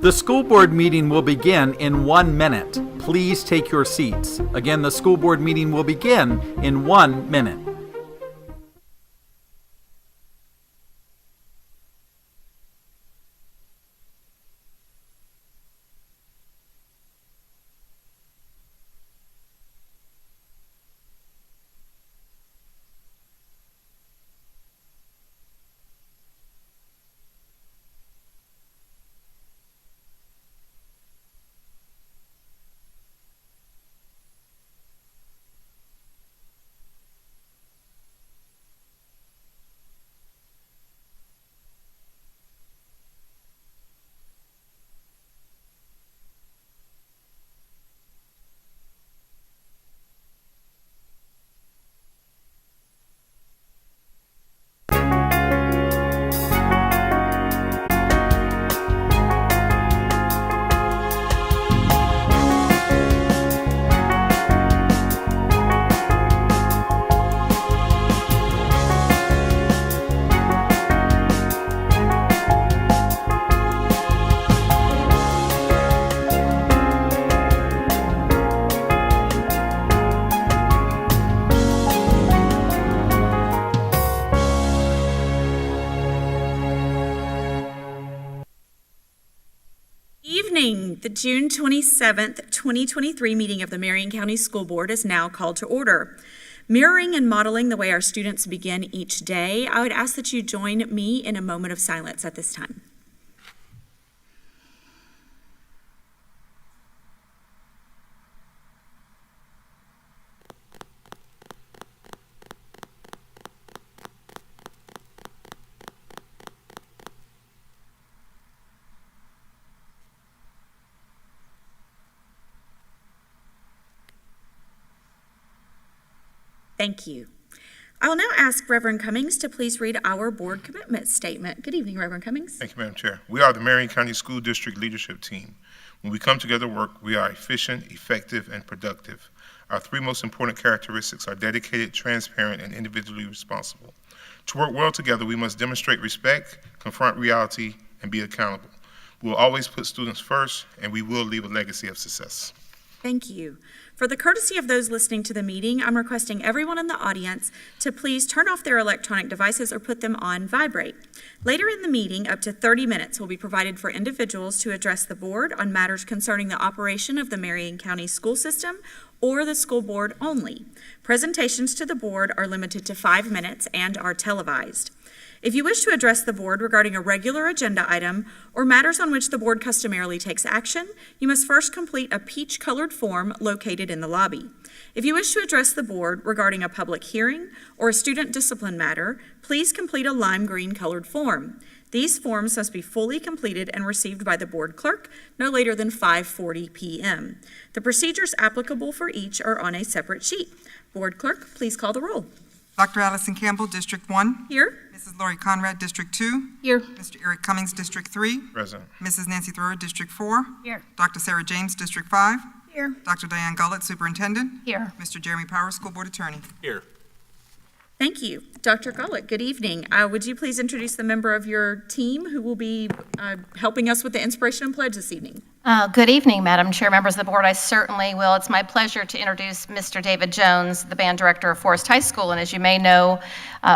The school board meeting will begin in 1 minute. Please take your seats. Again, the school board meeting will begin in 1 minute. The June 27th, 2023 meeting of the Marion County School Board is now called to order. Mirroring and modeling the way our students begin each day, I would ask that you join me in a moment of silence at this time. Thank you. I will now ask Reverend Cummings to please read our board commitment statement. Good evening, Reverend Cummings. Thank you, Madam Chair. We are the Marion County School District Leadership Team. When we come together to work, we are efficient, effective, and productive. Our three most important characteristics are dedicated, transparent, and individually responsible. To work well together, we must demonstrate respect, confront reality, and be accountable. We will always put students first, and we will leave a legacy of success. Thank you. For the courtesy of those listening to the meeting, I'm requesting everyone in the audience to please turn off their electronic devices or put them on vibrate. Later in the meeting, up to 30 minutes will be provided for individuals to address the board on matters concerning the operation of the Marion County school system or the school board only. Presentations to the board are limited to 5 minutes and are televised. If you wish to address the board regarding a regular agenda item or matters on which the board customarily takes action, you must first complete a peach-colored form located in the lobby. If you wish to address the board regarding a public hearing or a student discipline matter, please complete a lime green colored form. These forms must be fully completed and received by the board clerk no later than 5:40 p.m. The procedures applicable for each are on a separate sheet. Board clerk, please call the roll. Dr. Allison Campbell, District 1. Here. Mrs. Lori Conrad, District 2. Here. Mr. Eric Cummings, District 3. Present. Mrs. Nancy Thrower, District 4. Here. Dr. Sarah James, District 5. Here. Dr. Diane Gullett, Superintendent. Here. Mr. Jeremy Powers, School Board Attorney. Here. Thank you. Dr. Gullett, good evening. Would you please introduce the member of your team who will be helping us with the inspiration and pledge this evening? Good evening, Madam Chair, members of the board. I certainly will. It's my pleasure to introduce Mr. David Jones, the band director of Forest High School. And as you may know,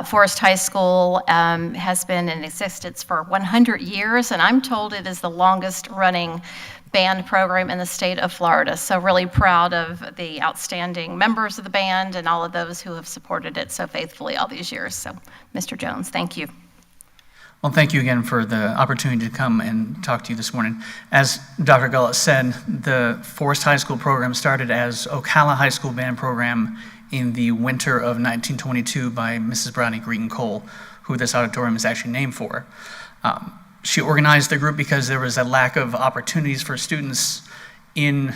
Forest High School has been in existence for 100 years, and I'm told it is the longest running band program in the state of Florida. So really proud of the outstanding members of the band and all of those who have supported it so faithfully all these years. So Mr. Jones, thank you. Well, thank you again for the opportunity to come and talk to you this morning. As Dr. Gullett said, the Forest High School program started as Ocala High School Band Program in the winter of 1922 by Mrs. Brownie Greeton Cole, who this auditorium is actually named for. She organized the group because there was a lack of opportunities for students in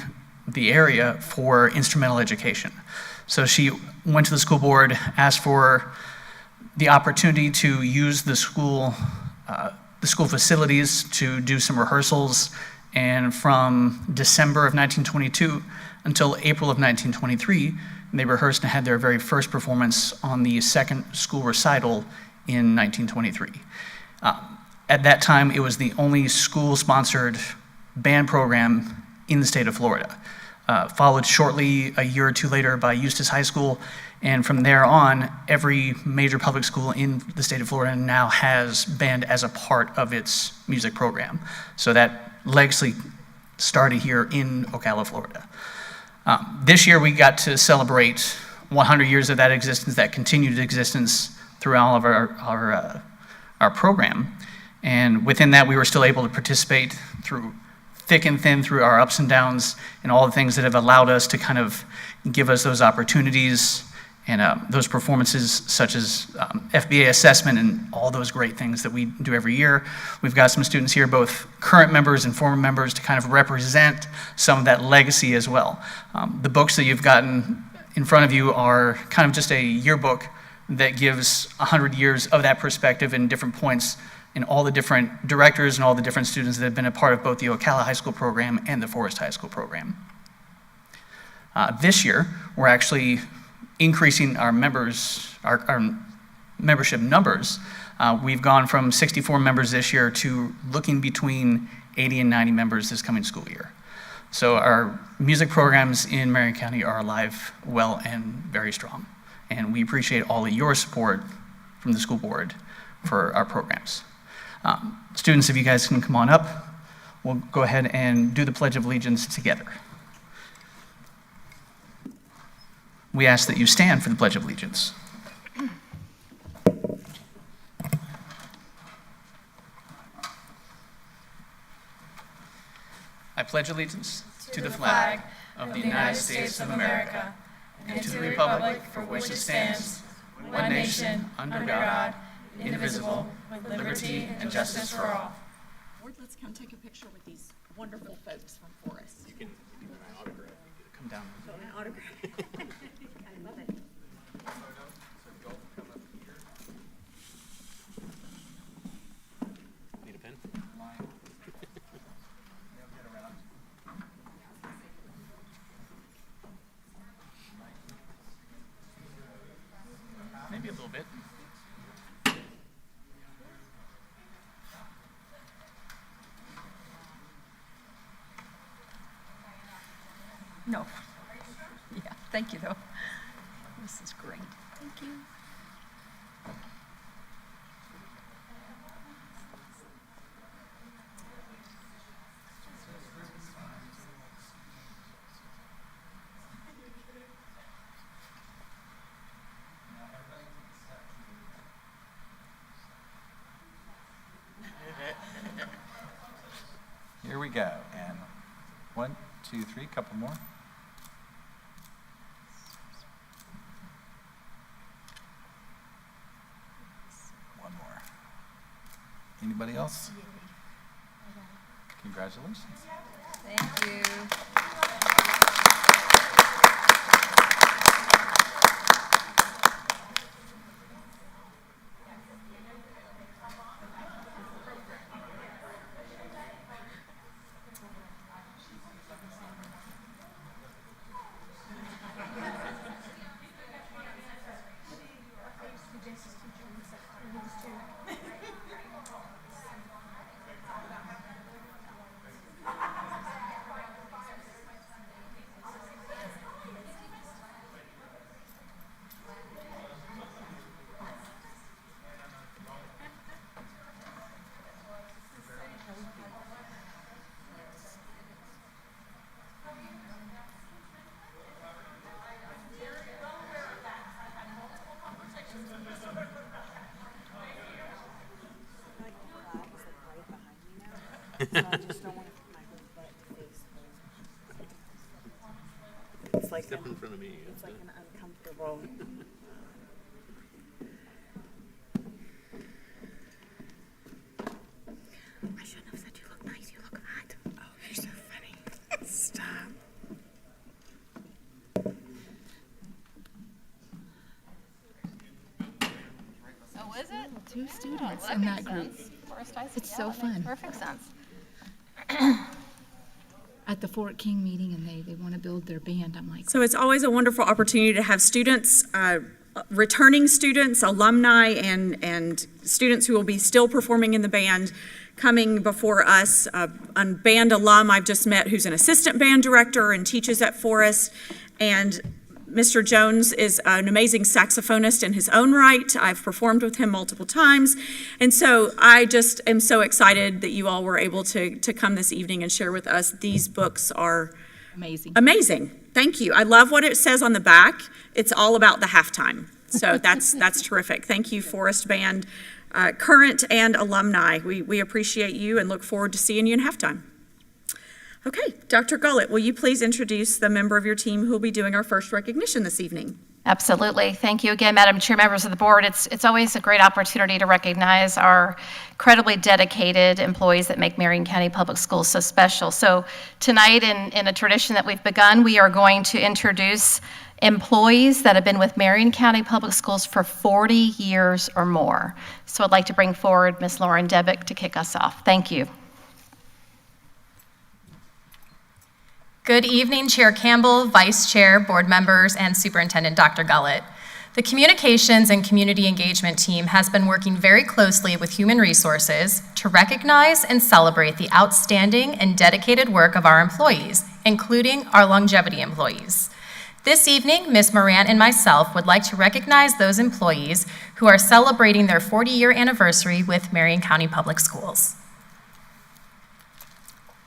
the area for instrumental education. So she went to the school board, asked for the opportunity to use the school facilities to do some rehearsals, and from December of 1922 until April of 1923, they rehearsed and had their very first performance on the second school recital in 1923. At that time, it was the only school-sponsored band program in the state of Florida. Followed shortly a year or two later by Eustis High School, and from there on, every major public school in the state of Florida now has band as a part of its music program. So that legacy started here in Ocala, Florida. This year we got to celebrate 100 years of that existence, that continued existence through all of our program. And within that, we were still able to participate through thick and thin, through our ups and downs, and all the things that have allowed us to kind of give us those opportunities and those performances, such as FBA assessment and all those great things that we do every year. We've got some students here, both current members and former members, to kind of represent some of that legacy as well. The books that you've gotten in front of you are kind of just a yearbook that gives 100 years of that perspective and different points in all the different directors and all the different students that have been a part of both the Ocala High School program and the Forest High School program. This year, we're actually increasing our members, our membership numbers. We've gone from 64 members this year to looking between 80 and 90 members this coming school year. So our music programs in Marion County are alive, well, and very strong. And we appreciate all of your support from the school board for our programs. Students, if you guys can come on up, we'll go ahead and do the Pledge of Allegiance together. We ask that you stand for the Pledge of Allegiance. I pledge allegiance to the flag of the United States of America and to the republic for which it stands, one nation, under God, indivisible, with liberty and justice for all. Board, let's come take a picture with these wonderful folks from Forest. You can give my autograph. Come down. Oh, an autograph. I love it. Need a pen? Maybe a little bit. No. Yeah, thank you, though. This is great. Thank you. Here we go. And 1, 2, 3, couple more. One more. Anybody else? Congratulations. Thank you. It's like step in front of me. It's like an uncomfortable. I shouldn't have said you look nice. You look hot. Oh, you're so funny. Stop. Oh, is it? Two students That in makes that group. sense. Forest High School, It's yeah, so that makes fun. perfect sense. At the Fort King meeting, and they want to build their band. I'm like, So it's always a wonderful opportunity to have students returning students, alumni, and students who will be still performing in the band coming before us. A band alum I've just met who's an assistant band director and teaches at Forest. And Mr. Jones is an amazing saxophonist in his own right. I've performed with him multiple times. And so I just am so excited that you all were able to come this evening and share with us. These books are amazing. Thank you. I love what it says on the back. It's all about the halftime. So that's terrific. Thank you, Forest Band, current and alumni. We appreciate you and look forward to seeing you in halftime. Okay, Dr. Gullett, will you please introduce the member of your team who will be doing our first recognition this evening? Absolutely. Thank you again, Madam Chair, members of the board. It's always a great opportunity to recognize our incredibly dedicated employees that make Marion County Public Schools so special. So tonight, in a tradition that we've begun, we are going to introduce employees that have been with Marion County Public Schools for 40 years or more. So I'd like to bring forward Ms. Lauren Debick to kick us off. Thank you. Good evening, Chair Campbell, Vice Chair, board members, and Superintendent Dr. Gullett. The Communications and Community Engagement team has been working very closely with Human Resources to recognize and celebrate the outstanding and dedicated work of our employees, including our longevity employees. This evening, Ms. Marion and myself would like to recognize those employees who are celebrating their 40-year anniversary with Marion County Public Schools.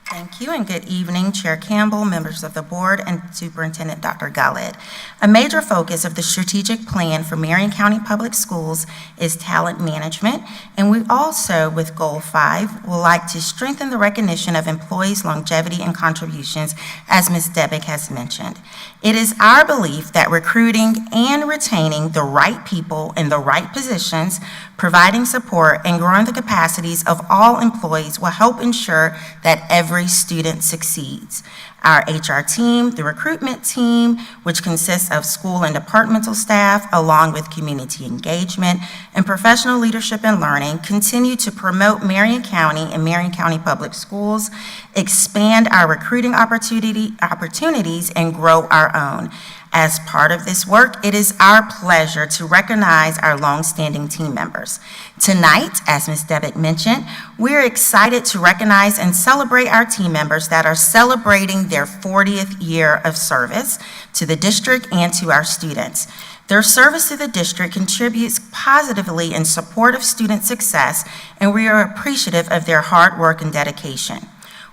Thank you, and good evening, Chair Campbell, members of the board, and Superintendent Dr. Gullett. A major focus of the strategic plan for Marion County Public Schools is talent management, and we also, with Goal 5, would like to strengthen the recognition of employees' longevity and contributions, as Ms. Debick has mentioned. It is our belief that recruiting and retaining the right people in the right positions, providing support, and growing the capacities of all employees will help ensure that every student succeeds. Our HR team, the recruitment team, which consists of school and departmental staff, along with community engagement and professional leadership and learning, continue to promote Marion County and Marion County Public Schools, expand our recruiting opportunities, and grow our own. As part of this work, it is our pleasure to recognize our longstanding team members. Tonight, as Ms. Debick mentioned, we're excited to recognize and celebrate our team members that are celebrating their 40th year of service to the district and to our students. Their service to the district contributes positively in support of student success, and we are appreciative of their hard work and dedication.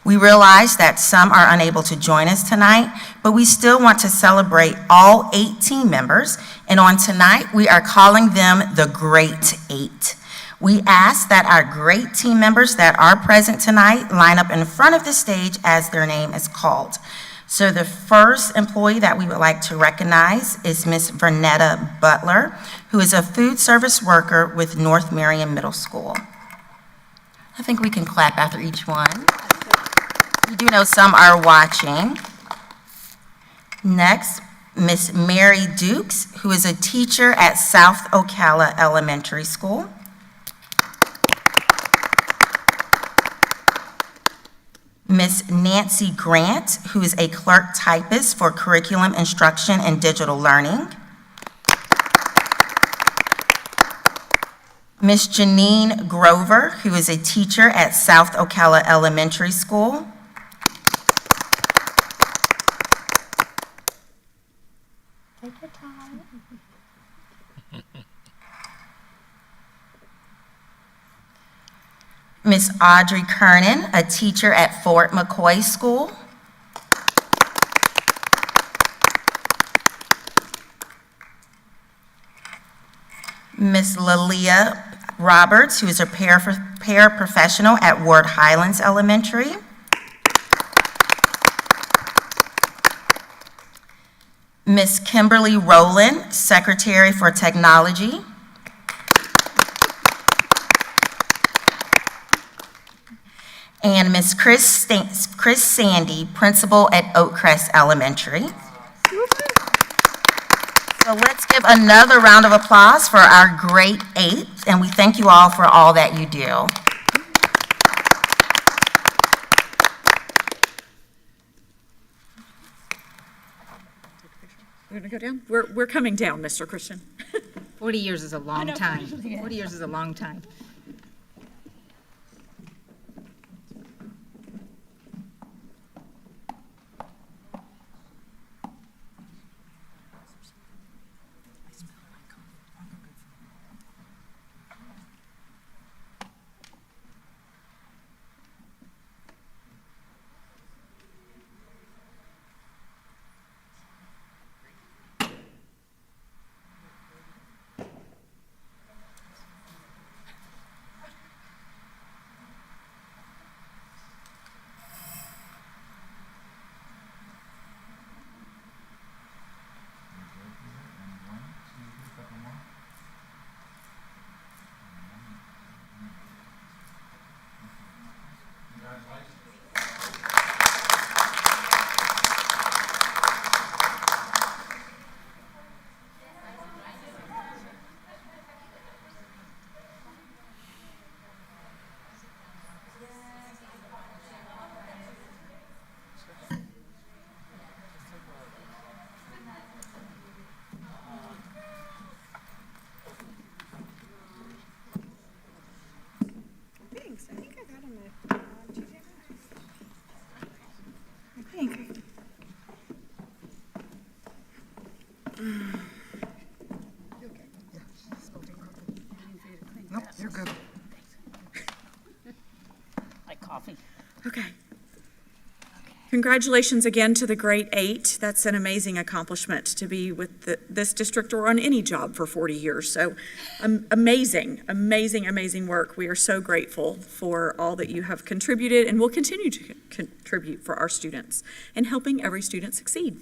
We realize that some are unable to join us tonight, but we still want to celebrate all 8 team members, and on tonight, we are calling them the Great 8. We ask that our great team members that are present tonight line up in front of the stage as their name is called. So the first employee that we would like to recognize is Ms. Vernetta Butler, who is a food service worker with North Marion Middle School. I think we can clap after each one. We do know some are watching. Next, Miss Mary Dukes, who is a teacher at South Ocala Elementary School. Miss Nancy Grant, who is a clerk typist for curriculum instruction and digital learning. Miss Janine Grover, who is a teacher at South Ocala Elementary School. Take your time. Miss Audrey Kernan, a teacher at Fort McCoy School. Miss Lilia Roberts, who is a paraprofessional at Ward Highlands Elementary. Miss Kimberly Rowland, Secretary for Technology. And Miss Chris Sandy, Principal at Oakcrest Elementary. So let's give another round of applause for our Great 8, and we thank you all for all that you do. We're going to go down. We're coming down, Mr. Christian. 40 years is a long time. 40 years is a long time. Thanks. I think I got him at TJ Maxx. I think. Nope, you're good. Like coffee. Okay. Congratulations again to the grade 8. That's an amazing accomplishment to be with this district or on any job for 40 years. So amazing, amazing, amazing work. We are so grateful for all that you have contributed and will continue to contribute for our students and helping every student succeed.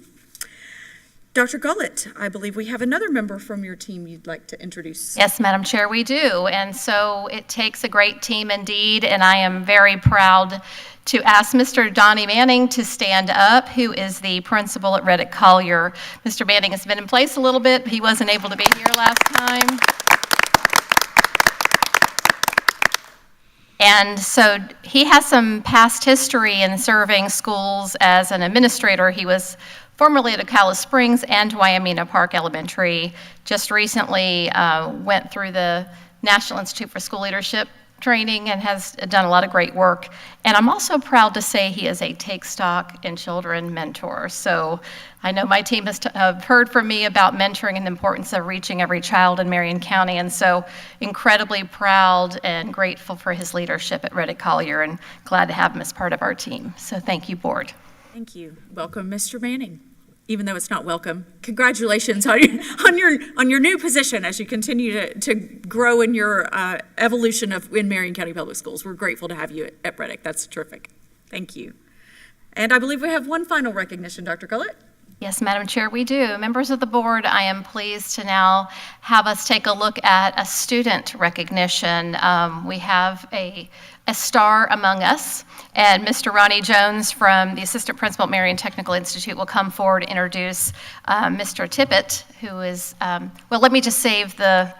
Dr. Gullett, I believe we have another member from your team you'd like to introduce. Yes, Madam Chair, we do. And so it takes a great team indeed, and I am very proud to ask Mr. Donnie Manning to stand up, who is the principal at Reddick Collier. Mr. Manning has been in place a little bit. He wasn't able to be here last time. And so he has some past history in serving schools as an administrator. He was formerly at Ocala Springs and Wyomina Park Elementary. Just recently went through the National Institute for School Leadership training and has done a lot of great work. And I'm also proud to say he is a Take Stock in Children mentor. So I know my team has heard from me about mentoring and the importance of reaching every child in Marion County. And so incredibly proud and grateful for his leadership at Reddick Collier and glad to have him as part of our team. So thank you, board. Thank you. Welcome, Mr. Manning. Even though it's not welcome, congratulations on your new position as you continue to grow in your evolution in Marion County Public Schools. We're grateful to have you at Reddick. That's terrific. Thank you. And I believe we have one final recognition, Dr. Gullett. Yes, Madam Chair, we do. Members of the board, I am pleased to now have us take a look at a student recognition. We have a star among us, and Mr. Ronnie Jones from the Assistant Principal at Marion Technical Institute will come forward and introduce Mr. Tippett, who is, well, let me just save the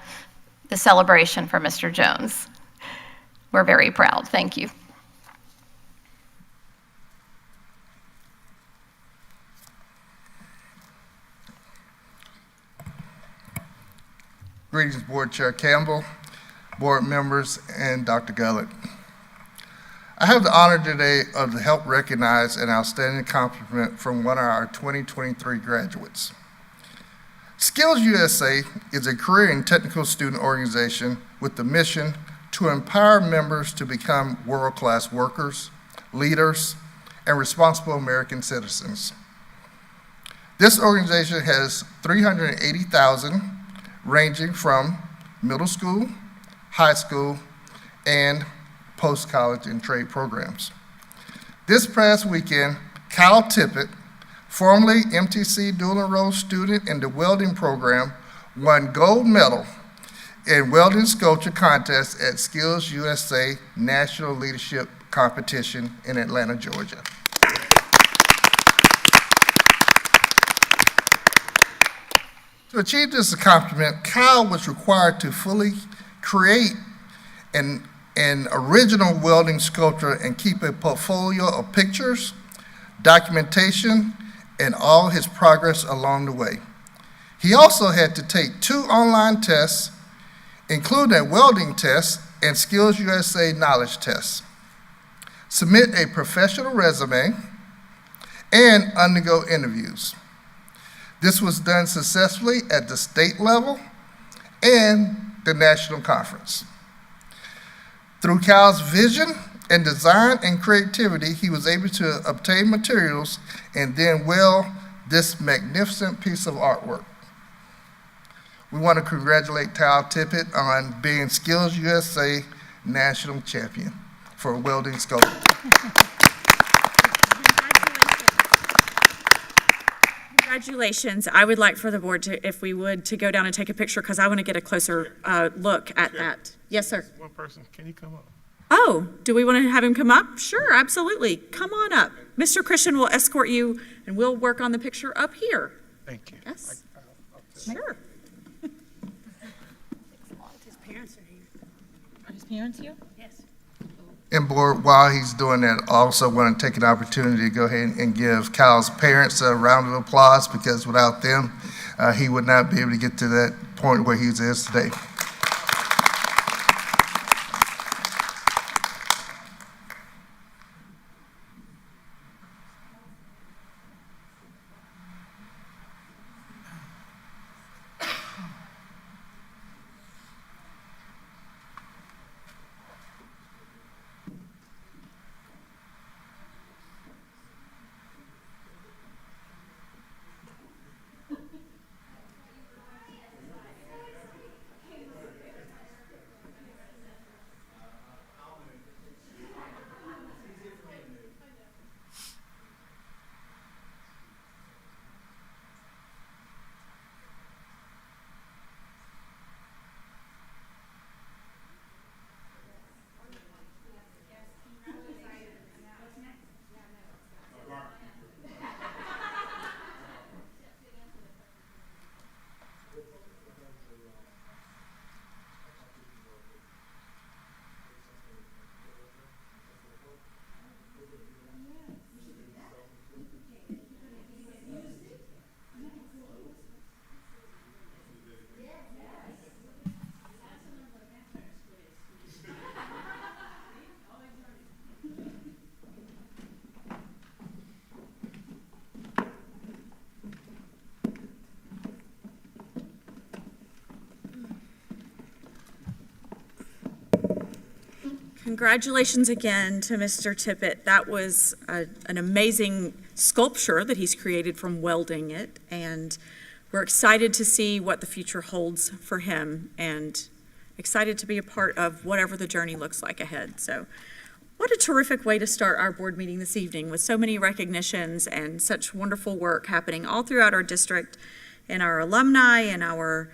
celebration for Mr. Jones. We're very proud. Thank you. Greetings, Board Chair Campbell, board members, and Dr. Gullett. I have the honor today of to help recognize an outstanding accomplishment from one of our 2023 graduates. Skills USA is a career and technical student organization with the mission to empower members to become world-class workers, leaders, and responsible American citizens. This organization has 380,000 ranging from middle school, high school, and post-college and trade programs. This past weekend, Kyle Tippett, formerly MTC dual enrolled student in the welding program, won gold medal in welding sculpture contest at Skills USA National Leadership Competition in Atlanta, Georgia. To achieve this accomplishment, Kyle was required to fully create an original welding sculpture and keep a portfolio of pictures, documentation, and all his progress along the way. He also had to take 2 online tests, including a welding test and Skills USA knowledge test, submit a professional resume, and undergo interviews. This was done successfully at the state level and the national conference. Through Cal's vision and design and creativity, he was able to obtain materials and then weld this magnificent piece of artwork. We want to congratulate Cal Tippett on being Skills USA National Champion for welding sculpture. Congratulations. I would like for the board to, if we would, to go down and take a picture because I want to get a closer look at that. Yes, sir. One person, can you come up? Oh, do we want to have him come up? Sure, absolutely. Come on up. Mr. Christian will escort you and we'll work on the picture up here. Thank you. Yes. Sure. His parents are here. Are his parents here? Yes. And board, while he's doing that, I also want to take an opportunity to go ahead and give Cal's parents a round of applause because without them, he would not be able to get to that point where he is today. Congratulations again to Mr. Tippett. That was an amazing sculpture that he's created from welding it, and we're excited to see what the future holds for him and excited to be a part of whatever the journey looks like ahead. So what a terrific way to start our board meeting this evening with so many recognitions and such wonderful work happening all throughout our district and our alumni and our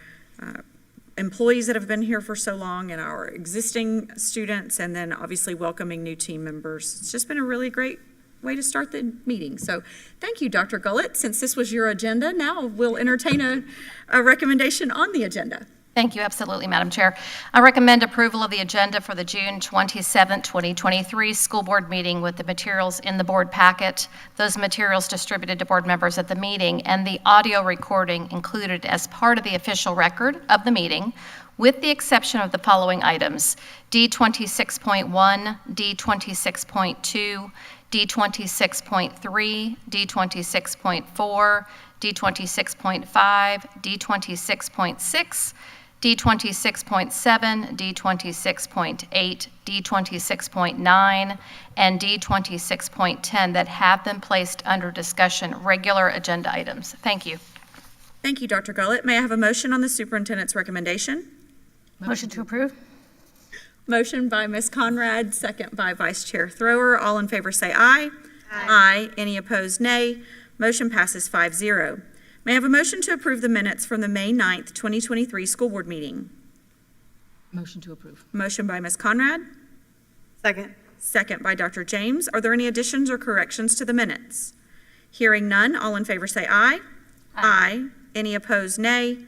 employees that have been here for so long and our existing students, and then obviously welcoming new team members. It's just been a really great way to start the meeting. So thank you, Dr. Gullett. Since this was your agenda, now we'll entertain a recommendation on the agenda. Thank you, absolutely, Madam Chair. I recommend approval of the agenda for the June 27, 2023 school board meeting with the materials in the board packet, those materials distributed to board members at the meeting, and the audio recording included as part of the official record of the meeting, with the exception of the following items: D26.1, D26.2, D26.3, D26.4, D26.5, D26.6, D26.7, D26.8, D26.9, and D26.10 that have been placed under discussion, regular agenda items. Thank you. Thank you, Dr. Gullett. May I have a motion on the superintendent's recommendation? Motion to approve? Motion by Ms. Conrad, second by Vice Chair Thrower. All in favor say aye. Aye. Any opposed, nay. Motion passes 5-0. May I have a motion to approve the minutes from the May 9th, 2023 school board meeting? Motion to approve. Motion by Ms. Conrad, Second. second by Dr. James. Are there any additions or corrections to the minutes? Hearing none, all in favor say aye. Aye. Any opposed, nay.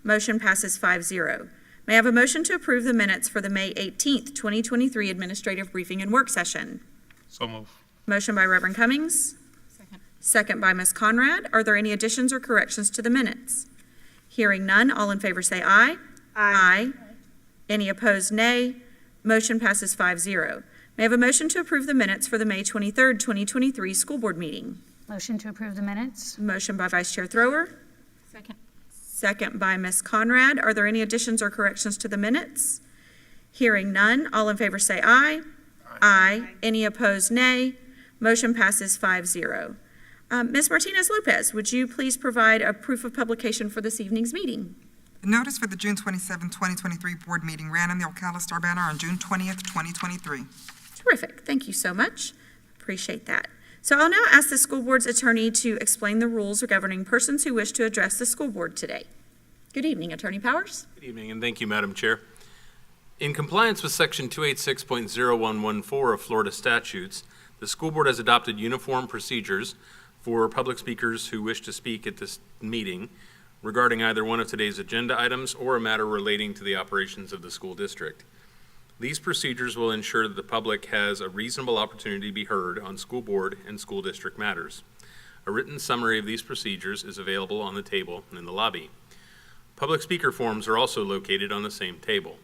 Motion passes 5-0. May I have a motion to approve the minutes for the May 18th, 2023 administrative briefing and work session? So move. Motion by Reverend Cummings. Second by Ms. Conrad. Are there any additions or corrections to the minutes? Hearing none, all in favor say aye. Aye. Any opposed, nay. Motion passes 5-0. May I have a motion to approve the minutes for the May 23rd, 2023 school board meeting? Motion to approve the minutes. Motion by Vice Chair Thrower, Second. second by Ms. Conrad. Are there any additions or corrections to the minutes? Hearing none, all in favor say aye. Aye. Any opposed, nay. Motion passes 5-0. Ms. Martinez-Lopez, would you please provide a proof of publication for this evening's meeting? The notice for the June 27, 2023 board meeting ran in the Ocala Star Banner on June 20th, 2023. Terrific. Thank you so much. Appreciate that. So I'll now ask the school board's attorney to explain the rules governing persons who wish to address the school board today. Good evening, Attorney Powers. Good evening, and thank you, Madam Chair. In compliance with Section 286.0114 of Florida statutes, the school board has adopted uniform procedures for public speakers who wish to speak at this meeting regarding either one of today's agenda items or a matter relating to the operations of the school district. These procedures will ensure that the public has a reasonable opportunity to be heard on school board and school district matters. A written summary of these procedures is available on the table in the lobby. Public speaker forms are also located on the same table.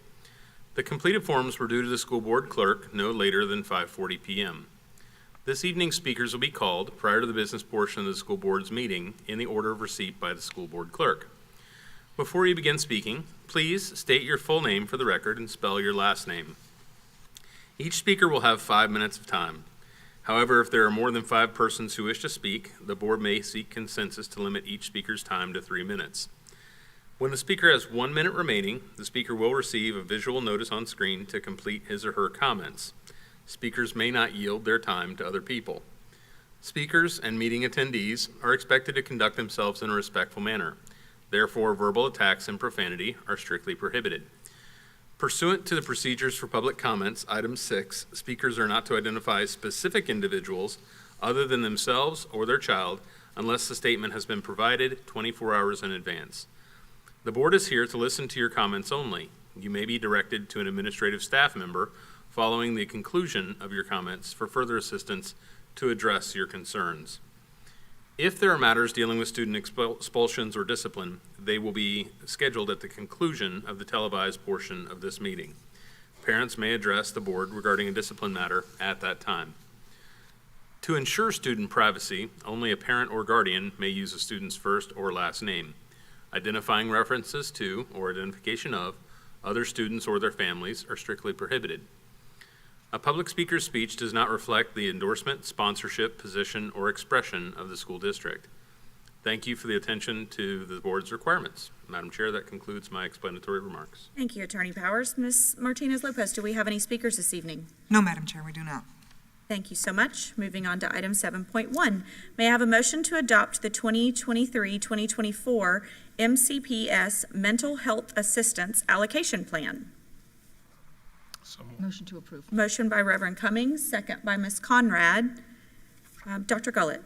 The completed forms were due to the school board clerk no later than 5:40 p.m. This evening's speakers will be called prior to the business portion of the school board's meeting in the order of receipt by the school board clerk. Before you begin speaking, please state your full name for the record and spell your last name. Each speaker will have 5 minutes of time. However, if there are more than 5 persons who wish to speak, the board may seek consensus to limit each speaker's time to 3 minutes. When the speaker has 1 minute remaining, the speaker will receive a visual notice on screen to complete his or her comments. Speakers may not yield their time to other people. Speakers and meeting attendees are expected to conduct themselves in a respectful manner. Therefore, verbal attacks and profanity are strictly prohibited. Pursuant to the procedures for public comments, item 6, speakers are not to identify specific individuals other than themselves or their child unless the statement has been provided 24 hours in advance. The board is here to listen to your comments only. You may be directed to an administrative staff member following the conclusion of your comments for further assistance to address your concerns. If there are matters dealing with student expulsions or discipline, they will be scheduled at the conclusion of the televised portion of this meeting. Parents may address the board regarding a discipline matter at that time. To ensure student privacy, only a parent or guardian may use a student's first or last name. Identifying references to or identification of other students or their families are strictly prohibited. A public speaker's speech does not reflect the endorsement, sponsorship, position, or expression of the school district. Thank you for the attention to the board's requirements. Madam Chair, that concludes my explanatory remarks. Thank you, Attorney Powers. Ms. Martinez-Lopez, do we have any speakers this evening? No, Madam Chair, we do not. Thank you so much. Moving on to item 7.1. May I have a motion to adopt the 2023-2024 MCPS Mental Health Assistance Allocation Plan? Motion to approve. Motion by Reverend Cummings, second by Ms. Conrad. Dr. Gullett.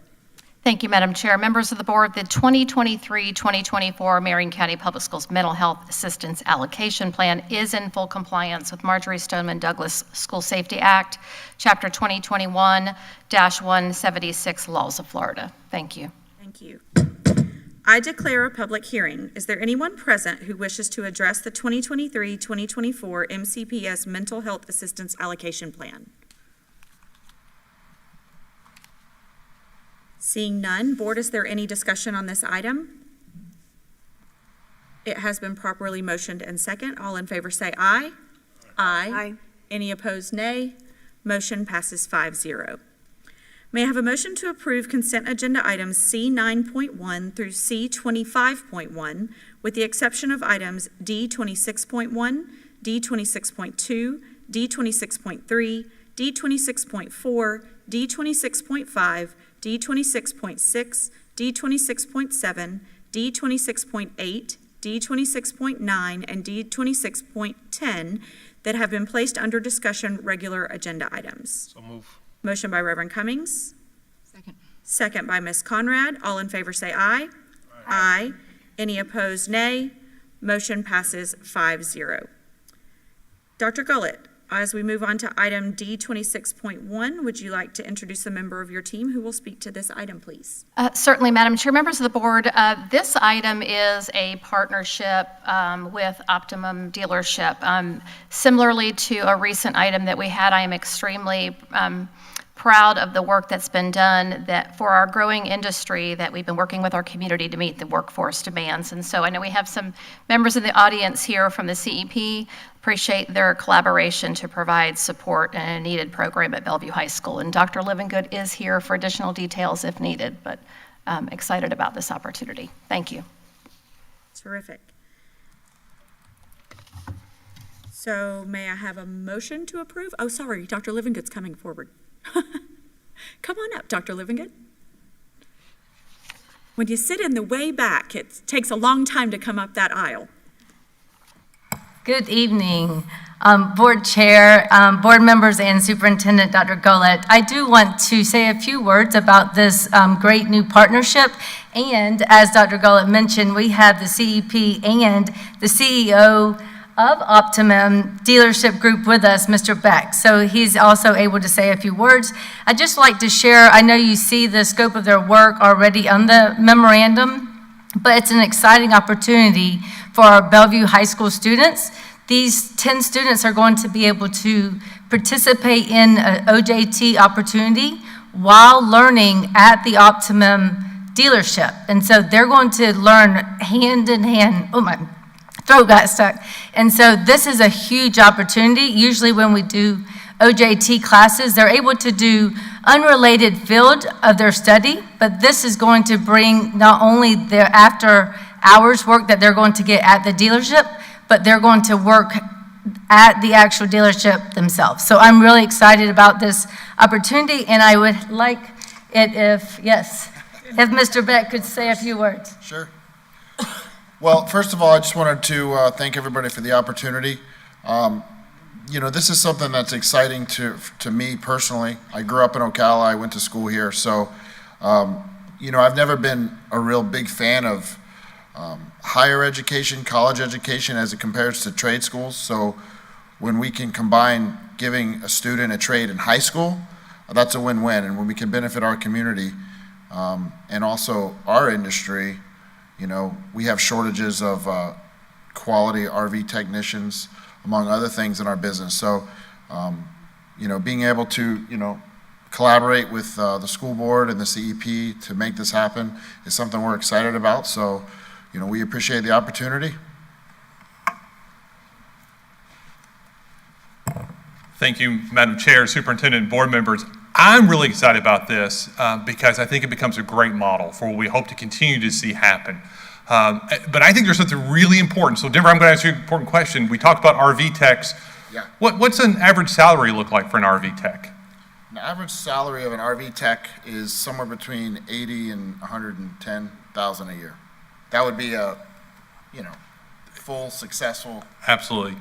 Thank you, Madam Chair. Members of the board, the 2023-2024 Marion County Public Schools Mental Health Assistance Allocation Plan is in full compliance with Marjorie Stoneman Douglas School Safety Act, Chapter 2021-176 Laws of Florida. Thank you. Thank you. I declare a public hearing. Is there anyone present who wishes to address the 2023-2024 MCPS Mental Health Assistance Allocation Plan? Seeing none, board, is there any discussion on this item? It has been properly motioned and second. All in favor say aye. Aye. Any opposed, nay. Motion passes 5-0. May I have a motion to approve consent agenda items C9.1 through C25.1 with the exception of items D26.1, D26.2, D26.3, D26.4, D26.5, D26.6, D26.7, D26.8, D26.9, and D26.10 that have been placed under discussion regular agenda items. So move. Motion by Reverend Cummings. Second. Second by Ms. Conrad. All in favor say aye. Aye. Any opposed, nay. Motion passes 5-0. Dr. Gullett, As we move on to item D 26.1, would you like to introduce a member of your team who will speak to this item, please? Certainly, Madam Chair, members of the board, this item is a partnership with Optimum Dealership. Similarly to a recent item that we had, I am extremely proud of the work that's been done that for our growing industry, that we've been working with our community to meet the workforce demands. And so I know we have some members in the audience here from the CEP. Appreciate their collaboration to provide support in a needed program at Bellevue High School. And Dr. Livingood is here for additional details if needed, but excited about this opportunity. Thank you. Terrific. So may I have a motion to approve? Oh, sorry, Dr. Livingood's coming forward. Come on up, Dr. Livingood. When you sit in the way back, it takes a long time to come up that aisle. Good evening, Board Chair, Board members, and Superintendent Dr. Gullett. I do want to say a few words about this great new partnership. And as Dr. Gullett mentioned, we have the CEP and the CEO of Optimum Dealership Group with us, Mr. Beck. So he's also able to say a few words. I'd just like to share, I know you see the scope of their work already on the memorandum, but it's an exciting opportunity for our Bellevue High School students. These 10 students are going to be able to participate in an OJT opportunity while learning at the Optimum dealership. And so they're going to learn hand in hand. Oh, my throat got stuck. And so this is a huge opportunity. Usually when we do OJT classes, they're able to do unrelated field of their study, but this is going to bring not only their after hours work that they're going to get at the dealership, but they're going to work at the actual dealership themselves. So I'm really excited about this opportunity, and I would like it if Mr. Beck could say a few words. Sure. Well, first of all, I just wanted to thank everybody for the opportunity. You know, this is something that's exciting to me personally. I grew up in Ocala. I went to school here. So, you know, I've never been a real big fan of higher education, college education as it compares to trade schools. So when we can combine giving a student a trade in high school, that's a win-win. And when we can benefit our community and also our industry, you know, we have shortages of quality RV technicians, among other things in our business. So, you know, being able to, you know, collaborate with the school board and the CEP to make this happen is something we're excited about. So, you know, we appreciate the opportunity. Thank you, Madam Chair, Superintendent, and board members. I'm really excited about this because I think it becomes a great model for what we hope to continue to see happen. But I think there's something really important. So Denver, I'm going to ask you an important question. We talked about RV techs. Yeah. What's an average salary look like for an RV tech? The average salary of an RV tech is somewhere between $80,000 and $110,000 a year. That would be a, you know, full, successful. Absolutely.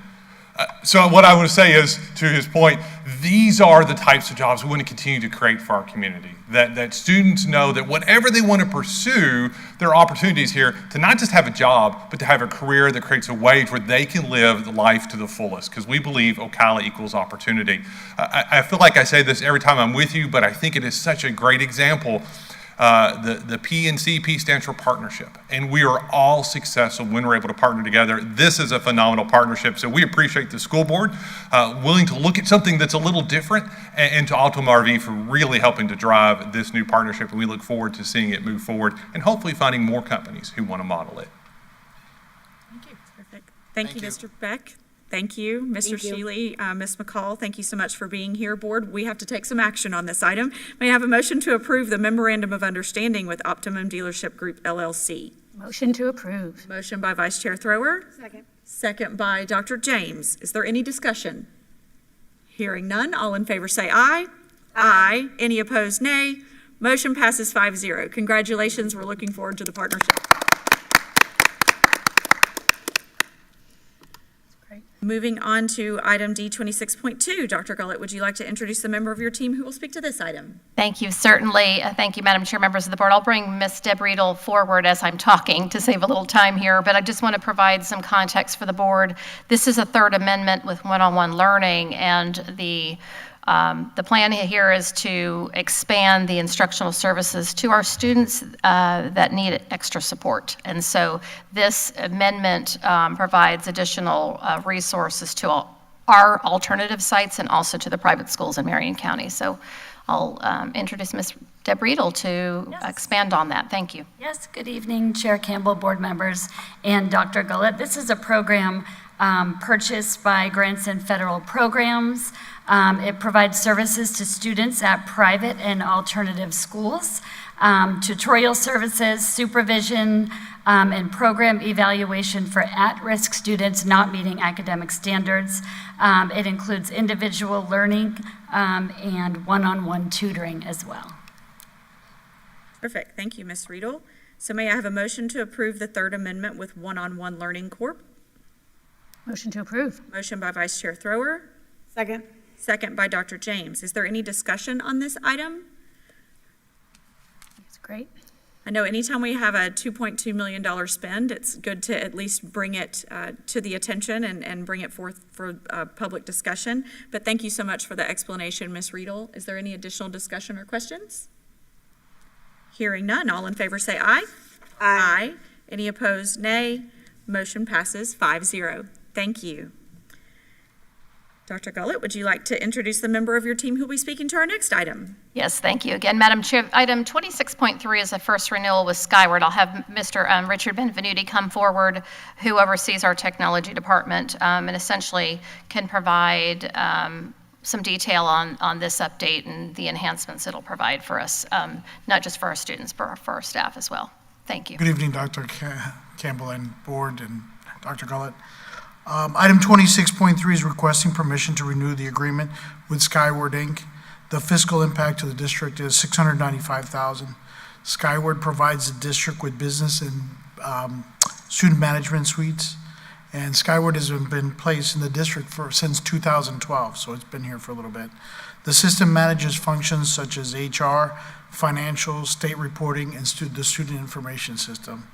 So what I want to say is, to his point, these are the types of jobs we want to continue to create for our community. That students know that whatever they want to pursue, there are opportunities here to not just have a job, but to have a career that creates a wage where they can live life to the fullest. Because we believe Ocala equals opportunity. I feel like I say this every time I'm with you, but I think it is such a great example. The P and CP stands for partnership, and we are all successful when we're able to partner together. This is a phenomenal partnership, so we appreciate the school board willing to look at something that's a little different, and to Optimum RV for really helping to drive this new partnership, and we look forward to seeing it move forward and hopefully finding more companies who want to model it. Thank you. Perfect. Thank you, Mr. Beck. Thank you, Mr. Shealy, Ms. McCall. Thank you so much for being here, board. We have to take some action on this item. May I have a motion to approve the memorandum of understanding with Optimum Dealership Group LLC? Motion to approve. Motion by Vice Chair Thrower. Second. Second by Dr. James. Is there any discussion? Hearing none, all in favor say aye. Aye. Any opposed, nay. Motion passes 5-0. Congratulations. We're looking forward to the partnership. Moving on to item D 26.2, Dr. Gullett, would you like to introduce the member of your team who will speak to this item? Thank you, certainly. Thank you, Madam Chair, members of the board. I'll bring Ms. Deb Riedel forward as I'm talking to save a little time here, but I just want to provide some context for the board. This is a third amendment with one-on-one learning, and the plan here is to expand the instructional services to our students that need extra support. And so this amendment provides additional resources to our alternative sites and also to the private schools in Marion County. So I'll introduce Ms. Deb Riedel to expand on that. Thank you. Yes, good evening, Chair Campbell, board members, and Dr. Gullett. This is a program purchased by Granson Federal Programs. It provides services to students at private and alternative schools, tutorial services, supervision, and program evaluation for at-risk students not meeting academic standards. It includes individual learning and one-on-one tutoring as well. Perfect. Thank you, Ms. Riedel. So may I have a motion to approve the third amendment with one-on-one learning corp? Motion to approve. Motion by Vice Chair Thrower. Second. Second by Dr. James. Is there any discussion on this item? That's great. I know anytime we have a $2.2 million spend, it's good to at least bring it to the attention and bring it forth for public discussion. But thank you so much for the explanation, Ms. Riedel. Is there any additional discussion or questions? Hearing none, all in favor say aye. Aye. Any opposed, nay. Motion passes 5-0. Thank you. Dr. Gullett, would you like to introduce the member of your team who will be speaking to our next item? Yes, thank you again, Madam Chair. Item 26.3 is a first renewal with Skyward. I'll have Mr. Richard Benvenuti come forward, who oversees our technology department, and essentially can provide some detail on this update and the enhancements it'll provide for us, not just for our students, but for our staff as well. Thank you. Good evening, Dr. Campbell and board and Dr. Gullett. Item 26.3 is requesting permission to renew the agreement with Skyward, Inc. The fiscal impact to the district is $695,000. Skyward provides the district with business and student management suites, and Skyward has been placed in the district since 2012, so it's been here for a little bit. The system manages functions such as HR, financial, state reporting, and the student information system.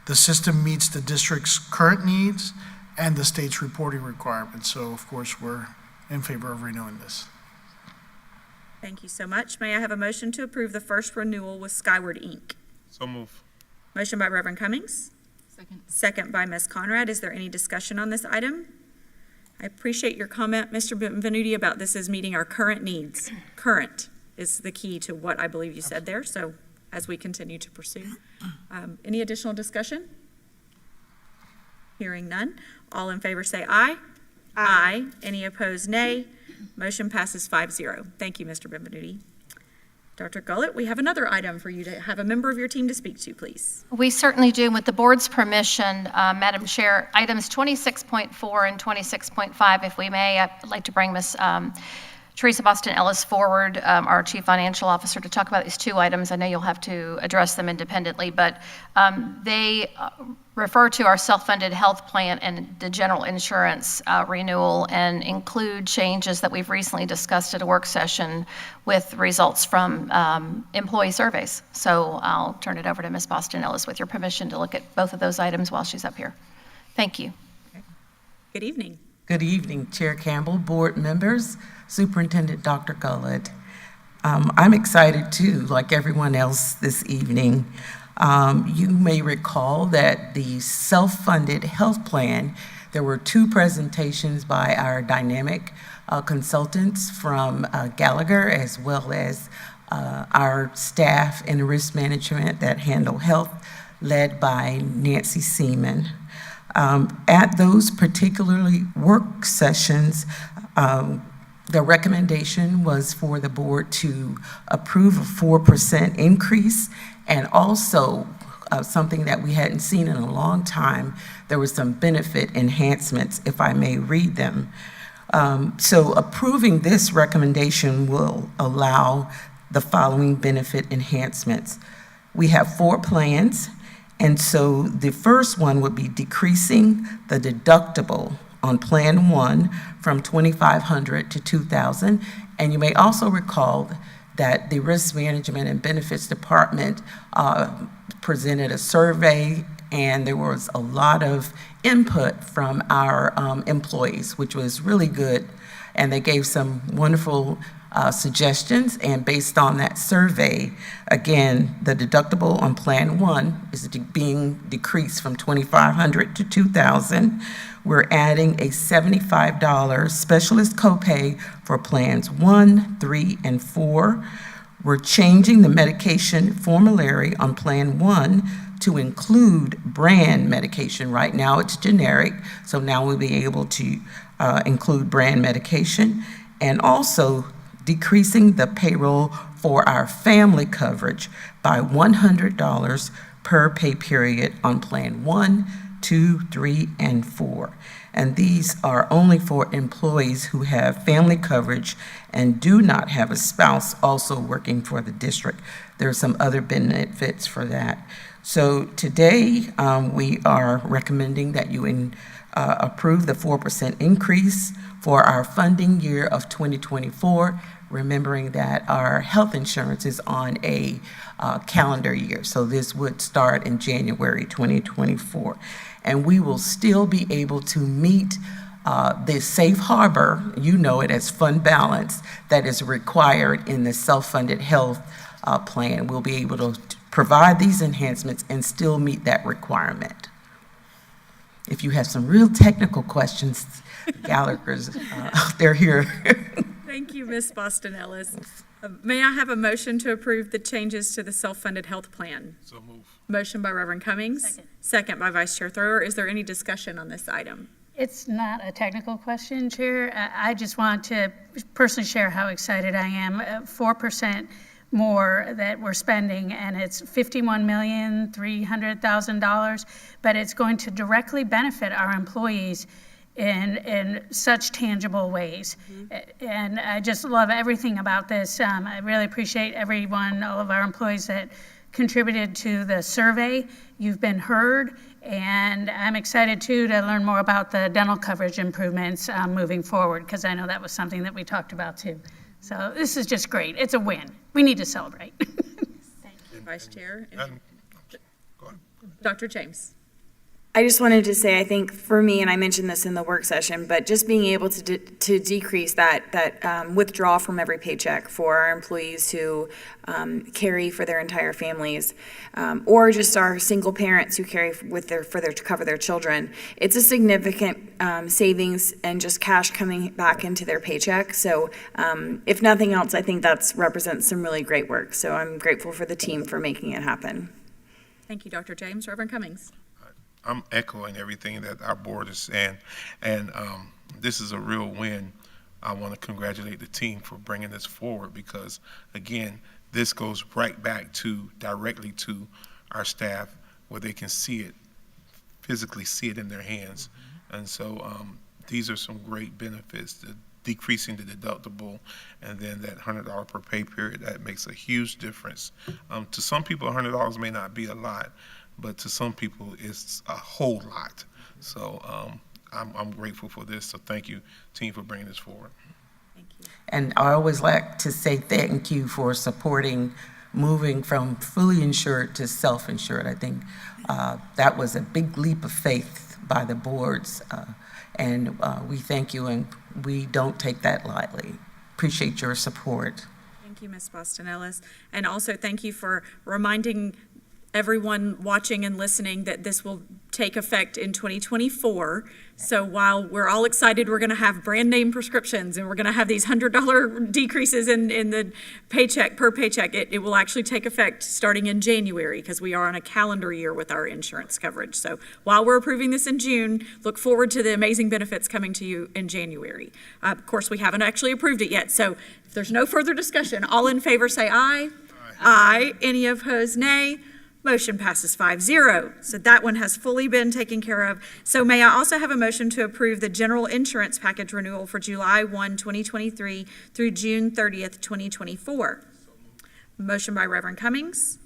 The system meets the district's current needs and the state's reporting requirements. So, of course, we're in favor of renewing this. Thank you so much. May I have a motion to approve the first renewal with Skyward, Inc.? So move. Motion by Reverend Cummings. Second. Second by Ms. Conrad. Is there any discussion on this item? I appreciate your comment, Mr. Benvenuti, about this is meeting our current needs. Current is the key to what I believe you said there, so as we continue to pursue. Any additional discussion? Hearing none. All in favor say aye. Aye. Any opposed, nay. Motion passes 5-0. Thank you, Mr. Benvenuti. Dr. Gullett, we have another item for you to have a member of your team to speak to, please. We certainly do. With the board's permission, Madam Chair, items 26.4 and 26.5, if we may, I'd like to bring Ms. Teresa Boston Ellis forward, our Chief Financial Officer, to talk about these two items. I know you'll have to address them independently, but they refer to our self-funded health plan and the general insurance renewal and include changes that we've recently discussed at a work session with results from employee surveys. So I'll turn it over to Ms. Boston Ellis with your permission to look at both of those items while she's up here. Thank you. Okay. Good evening. Good evening, Chair Campbell, board members, Superintendent Dr. Gullett. I'm excited too, like everyone else this evening. You may recall that the self-funded health plan, there were two presentations by our dynamic consultants from Gallagher, as well as our staff in risk management that handle health, led by Nancy Seaman. At those particularly work sessions, the recommendation was for the board to approve a 4% increase, and also something that we hadn't seen in a long time, there was some benefit enhancements, if I may read them. So approving this recommendation will allow the following benefit enhancements. We have 4 plans. And so the first one would be decreasing the deductible on Plan 1 from $2,500 to $2,000. And you may also recall that the Risk Management and Benefits Department presented a survey, and there was a lot of input from our employees, which was really good. And they gave some wonderful suggestions, and based on that survey, again, the deductible on Plan 1 is being decreased from $2,500 to $2,000. We're adding a $75 specialist copay for Plans 1, 3, and 4. We're changing the medication formulary on Plan 1 to include brand medication. Right now it's generic, so now we'll be able to include brand medication, and also decreasing the payroll for our family coverage by $100 per pay period on Plan 1, 2, 3, and 4. And these are only for employees who have family coverage and do not have a spouse also working for the district. There are some other benefits for that. So today, we are recommending that you approve the 4% increase for our funding year of 2024, remembering that our health insurance is on a calendar year. So this would start in January 2024. And we will still be able to meet the safe harbor, you know it as fund balance, that is required in the self-funded health plan. We'll be able to provide these enhancements and still meet that requirement. If you have some real technical questions, Gallagher's, they're here. Thank you, Ms. Boston Ellis. May I have a motion to approve the changes to the self-funded health plan? So move. Motion by Reverend Cummings. Second. Second by Vice Chair Thrower. Is there any discussion on this item? It's not a technical question, Chair. I just want to personally share how excited I am. 4% more that we're spending, and it's $51,300,000, but it's going to directly benefit our employees in such tangible ways. And I just love everything about this. I really appreciate everyone, all of our employees that contributed to the survey. You've been heard, and I'm excited too to learn more about the dental coverage improvements moving forward, because I know that was something that we talked about too. So this is just great. It's a win. We need to celebrate. Thank you, Vice Chair. Go ahead. Dr. James. I just wanted to say, I think for me, and I mentioned this in the work session, but just being able to decrease that withdrawal from every paycheck for our employees who carry for their entire families, or just our single parents who carry to cover their children. It's a significant savings and just cash coming back into their paycheck. So if nothing else, I think that represents some really great work. So I'm grateful for the team for making it happen. Thank you, Dr. James. Reverend Cummings. I'm echoing everything that our board is saying, and this is a real win. I want to congratulate the team for bringing this forward, because, again, this goes right back directly to our staff, where they can see it, physically see it in their hands. And so these are some great benefits, the decreasing the deductible, and then that $100 per pay period. That makes a huge difference. To some people, $100 may not be a lot, but to some people, it's a whole lot. So I'm grateful for this. So thank you, team, for bringing this forward. Thank you. And I always like to say thank you for supporting moving from fully insured to self-insured. I think that was a big leap of faith by the boards, and we thank you, and we don't take that lightly. Appreciate your support. Thank you, Ms. Boston Ellis. And also thank you for reminding everyone watching and listening that this will take effect in 2024. So while we're all excited, we're going to have brand name prescriptions and we're going to have these $100 decreases in the paycheck per paycheck, it will actually take effect starting in January, because we are on a calendar year with our insurance coverage. So while we're approving this in June, look forward to the amazing benefits coming to you in January. Of course, we haven't actually approved it yet. So if there's no further discussion, all in favor say aye. Aye. Any opposed, nay. Motion passes 5-0. So that one has fully been taken care of. So may I also have a motion to approve the general insurance package renewal for July 1, 2023 through June 30th, 2024? Motion by Reverend Cummings.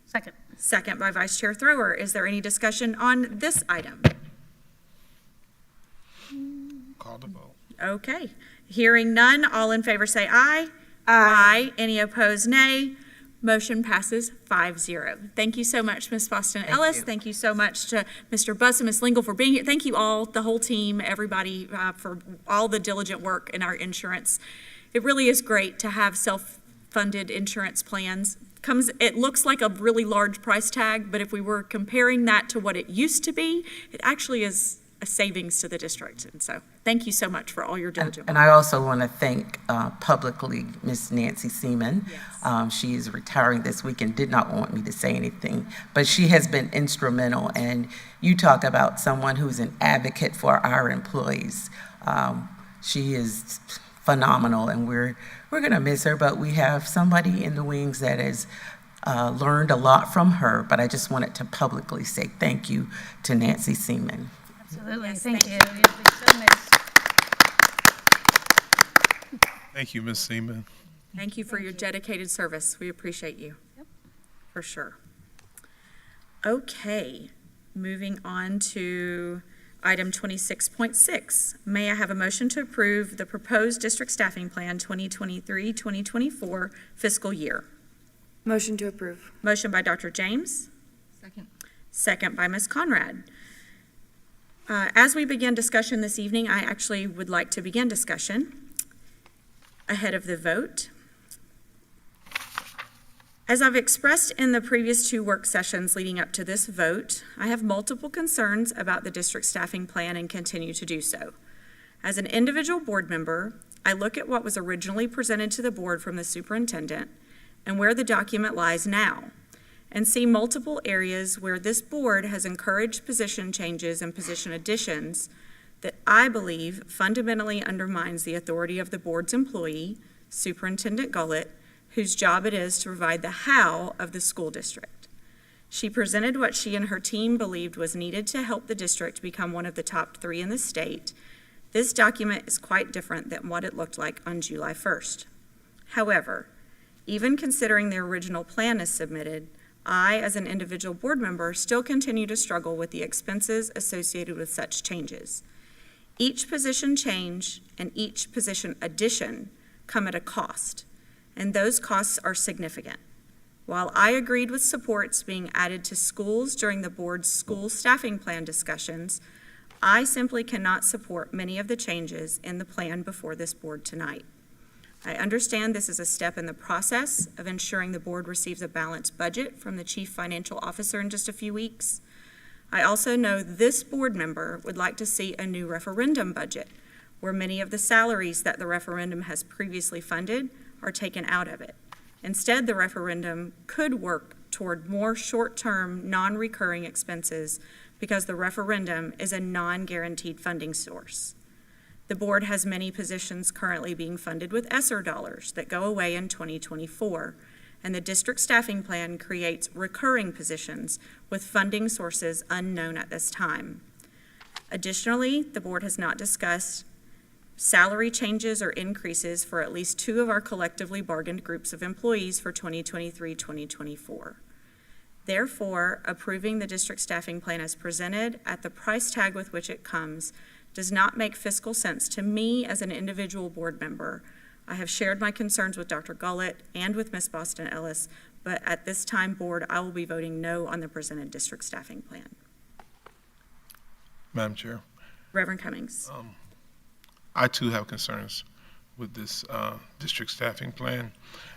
Second. Second by Vice Chair Thrower. Is there any discussion on this item? Call the vote. Okay. Hearing none, all in favor say aye. Aye. Any opposed, nay. Motion passes 5-0. Thank you so much, Ms. Boston Ellis. Thank you so much to Mr. Buss and Ms. Lingle for being here. Thank you all, the whole team, everybody, for all the diligent work in our insurance. It really is great to have self-funded insurance plans. It looks like a really large price tag, but if we were comparing that to what it used to be, it actually is a savings to the district. And so thank you so much for all your diligent work. And I also want to thank publicly Miss Nancy Seaman. Yes. She is retiring this week and did not want me to say anything, but she has been instrumental. And you talk about someone who's an advocate for our employees. She is phenomenal, and we're going to miss her, but we have somebody in the wings that has learned a lot from her. But I just wanted to publicly say thank you to Nancy Seaman. Absolutely, Yes, thank thank you. You'll be so missed. Thank you, Ms. Seaman. Thank you for your dedicated service. We appreciate you. Yep. For sure. Okay, moving on to item 26.6. May I have a motion to approve the proposed district staffing plan 2023-2024 fiscal year? Motion to approve. Motion by Dr. James. Second. Second by Ms. Conrad. As we begin discussion this evening, I actually would like to begin discussion ahead of the vote. As I've expressed in the previous two work sessions leading up to this vote, I have multiple concerns about the district staffing plan and continue to do so. As an individual board member, I look at what was originally presented to the board from the superintendent and where the document lies now, and see multiple areas where this board has encouraged position changes and position additions that I believe fundamentally undermines the authority of the board's employee, Superintendent Gullett, whose job it is to provide the how of the school district. She presented what she and her team believed was needed to help the district become one of the top 3 in the state. This document is quite different than what it looked like on July 1st. However, even considering the original plan as submitted, I, as an individual board member, still continue to struggle with the expenses associated with such changes. Each position change and each position addition come at a cost, and those costs are significant. While I agreed with supports being added to schools during the board's school staffing plan discussions, I simply cannot support many of the changes in the plan before this board tonight. I understand this is a step in the process of ensuring the board receives a balanced budget from the chief financial officer in just a few weeks. I also know this board member would like to see a new referendum budget where many of the salaries that the referendum has previously funded are taken out of it. Instead, the referendum could work toward more short-term, non-recurring expenses because the referendum is a non-guaranteed funding source. The board has many positions currently being funded with ESSER dollars that go away in 2024, and the district staffing plan creates recurring positions with funding sources unknown at this time. Additionally, the board has not discussed salary changes or increases for at least 2 of our collectively bargained groups of employees for 2023-2024. Therefore, approving the district staffing plan as presented at the price tag with which it comes does not make fiscal sense to me as an individual board member. I have shared my concerns with Dr. Gullett and with Ms. Boston Ellis, but at this time, board, I will be voting no on the presented district staffing plan. Madam Chair. Reverend Cummings. I too have concerns with this district staffing plan.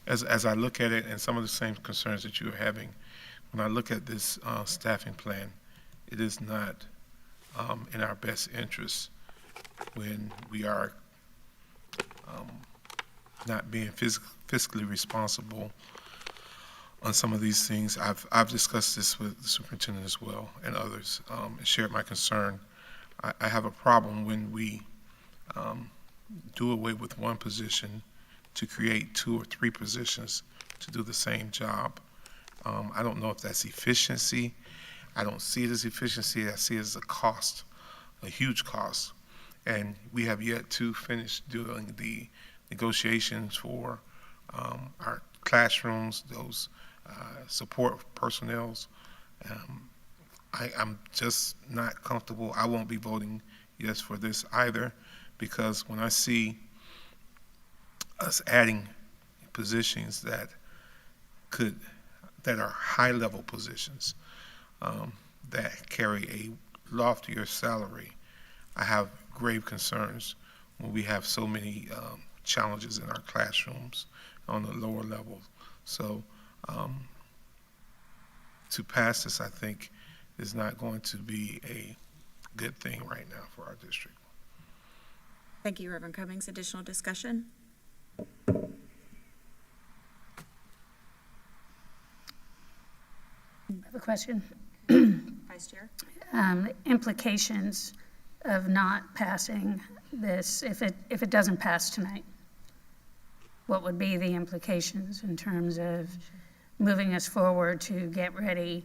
As I look at it, and some of the same concerns that you are having, when I look at this staffing plan, it is not in our best interest when we are not being fiscally responsible on some of these things. I've discussed this with the superintendent as well and others, and shared my concern. I have a problem when we do away with one position to create 2 or 3 positions to do the same job. I don't know if that's efficiency. I don't see it as efficiency. I see it as a cost, a huge cost. And we have yet to finish doing the negotiations for our classrooms, those support personnels. I'm just not comfortable. I won't be voting yes for this either because when I see us adding positions that are high-level positions that carry a loftier salary, I have grave concerns when we have so many challenges in our classrooms on the lower level. So to pass this, I think, is not going to be a good thing right now for our district. Thank you, Reverend Cummings. Additional discussion? I have a question. Vice Chair? Implications of not passing this, if it doesn't pass tonight. What would be the implications in terms of moving us forward to get ready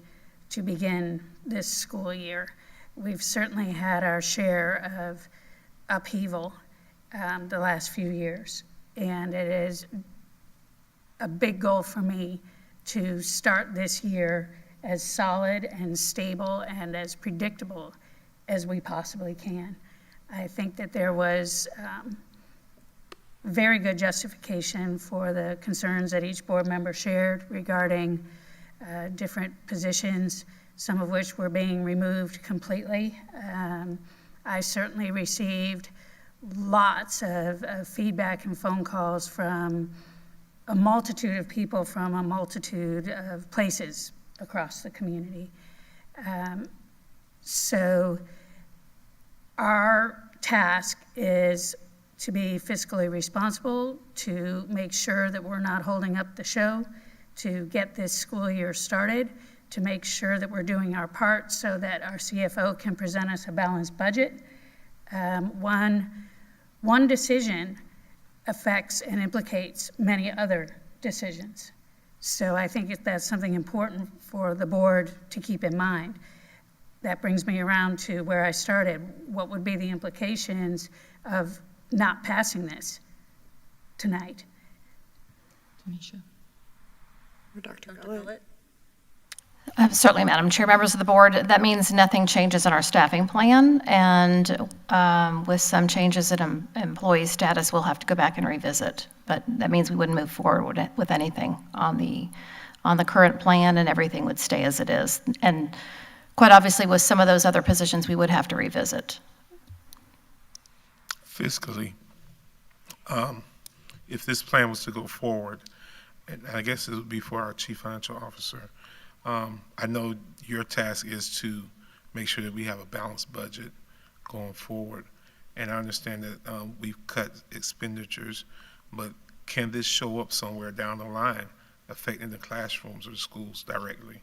to begin this school year? We've certainly had our share of upheaval the last few years, and it is a big goal for me to start this year as solid and stable and as predictable as we possibly can. I think that there was very good justification for the concerns that each board member shared regarding different positions, some of which were being removed completely. I certainly received lots of feedback and phone calls from a multitude of people from a multitude of places across the community. So our task is to be fiscally responsible, to make sure that we're not holding up the show, to get this school year started, to make sure that we're doing our part so that our CFO can present us a balanced budget. One decision affects and implicates many other decisions. So I think that's something important for the board to keep in mind. That brings me around to where I started. What would be the implications of not passing this tonight? Tanisha. Or Dr. Gullett. Certainly, Madam Chair, members of the board, that means nothing changes in our staffing plan, and with some changes in employee status, we'll have to go back and revisit. But that means we wouldn't move forward with anything on the current plan, and everything would stay as it is. And quite obviously, with some of those other positions, we would have to revisit. Fiscally, if this plan was to go forward, and I guess it would be for our chief financial officer, I know your task is to make sure that we have a balanced budget going forward. And I understand that we've cut expenditures, but can this show up somewhere down the line affecting the classrooms or the schools directly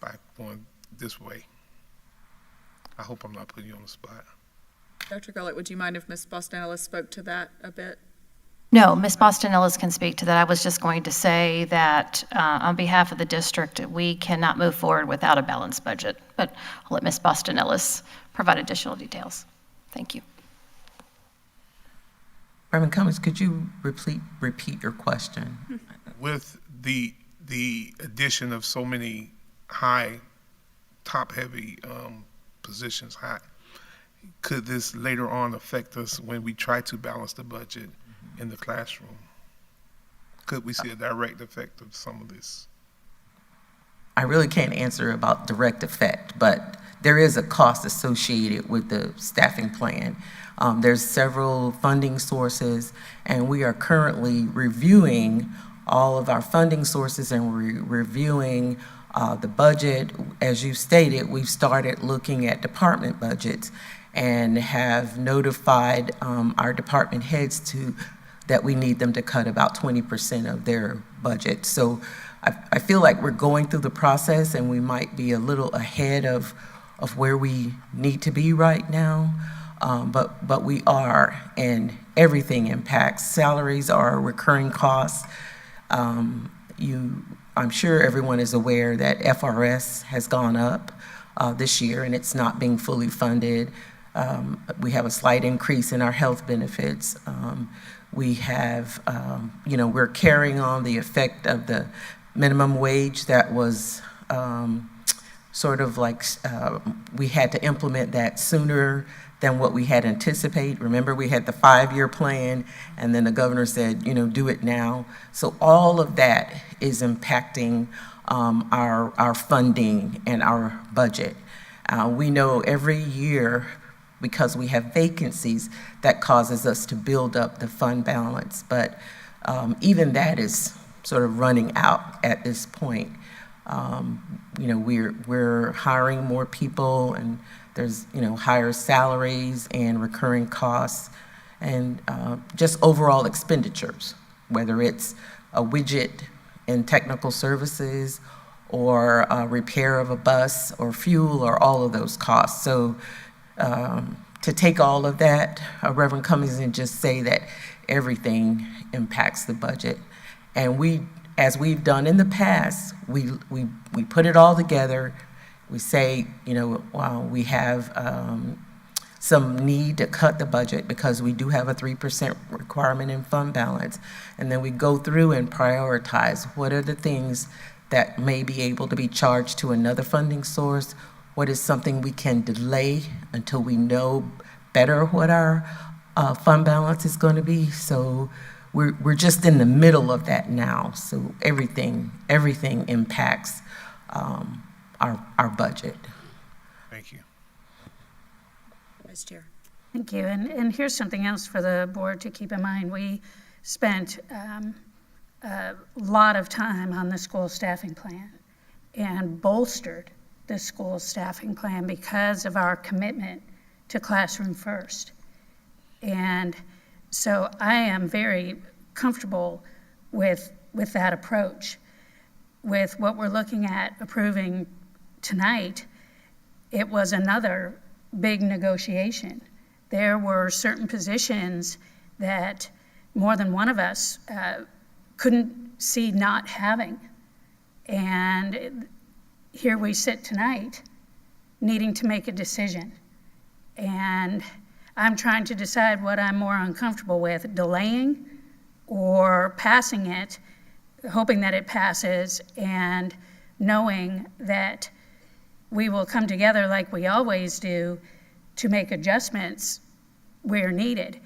by going this way? I hope I'm not putting you on the spot. Dr. Gullett, would you mind if Ms. Boston-Ellis spoke to that a bit? No, Ms. Boston-Ellis can speak to that. I was just going to say that on behalf of the district, we cannot move forward without a balanced budget, but I'll let Ms. Boston-Ellis provide additional details. Thank you. Reverend Cummings, could you repeat your question? With the addition of so many high, top-heavy positions, could this later on affect us when we try to balance the budget in the classroom? Could we see a direct effect of some of this? I really can't answer about direct effect, but there is a cost associated with the staffing plan. There's several funding sources, and we are currently reviewing all of our funding sources and reviewing the budget. As you stated, we've started looking at department budgets and have notified our department heads that we need them to cut about 20% of their budget. So I feel like we're going through the process, and we might be a little ahead of where we need to be right now, but we are, and everything impacts. Salaries are recurring costs. I'm sure everyone is aware that FRS has gone up this year, and it's not being fully funded. We have a slight increase in our health benefits. We have, we're carrying on the effect of the minimum wage that was sort of like we had to implement that sooner than what we had anticipated. Remember, we had the 5-year plan, and then the governor said, do it now. So all of that is impacting our funding and our budget. We know every year, because we have vacancies, that causes us to build up the fund balance. But even that is sort of running out at this point. We're hiring more people, and there's higher salaries and recurring costs, and just overall expenditures, whether it's a widget in technical services or repair of a bus or fuel or all of those costs. So to take all of that, Reverend Cummings, and just say that everything impacts the budget. And we, as we've done in the past, we put it all together. We say, we have some need to cut the budget because we do have a 3% requirement in fund balance. And then we go through and prioritize what are the things that may be able to be charged to another funding source, what is something we can delay until we know better what our fund balance is going to be. So we're just in the middle of that now. So everything impacts our budget. Thank you. Vice Chair. Thank you. And here's something else for the board to keep in mind. We spent a lot of time on the school staffing plan and bolstered the school staffing plan because of our commitment to classroom first. And so I am very comfortable with that approach. With what we're looking at approving tonight, it was another big negotiation. There were certain positions that more than one of us couldn't see not having. And here we sit tonight needing to make a decision. And I'm trying to decide what I'm more uncomfortable with, delaying or passing it, hoping that it passes, and knowing that we will come together like we always do to make adjustments where needed.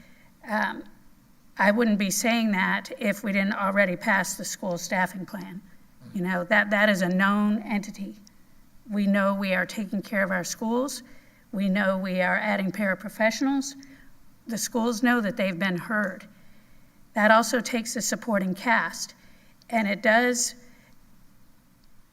I wouldn't be saying that if we didn't already pass the school staffing plan. That is a known entity. We know we are taking care of our schools. We know we are adding paraprofessionals. The schools know that they've been heard. That also takes a supporting cast. And it does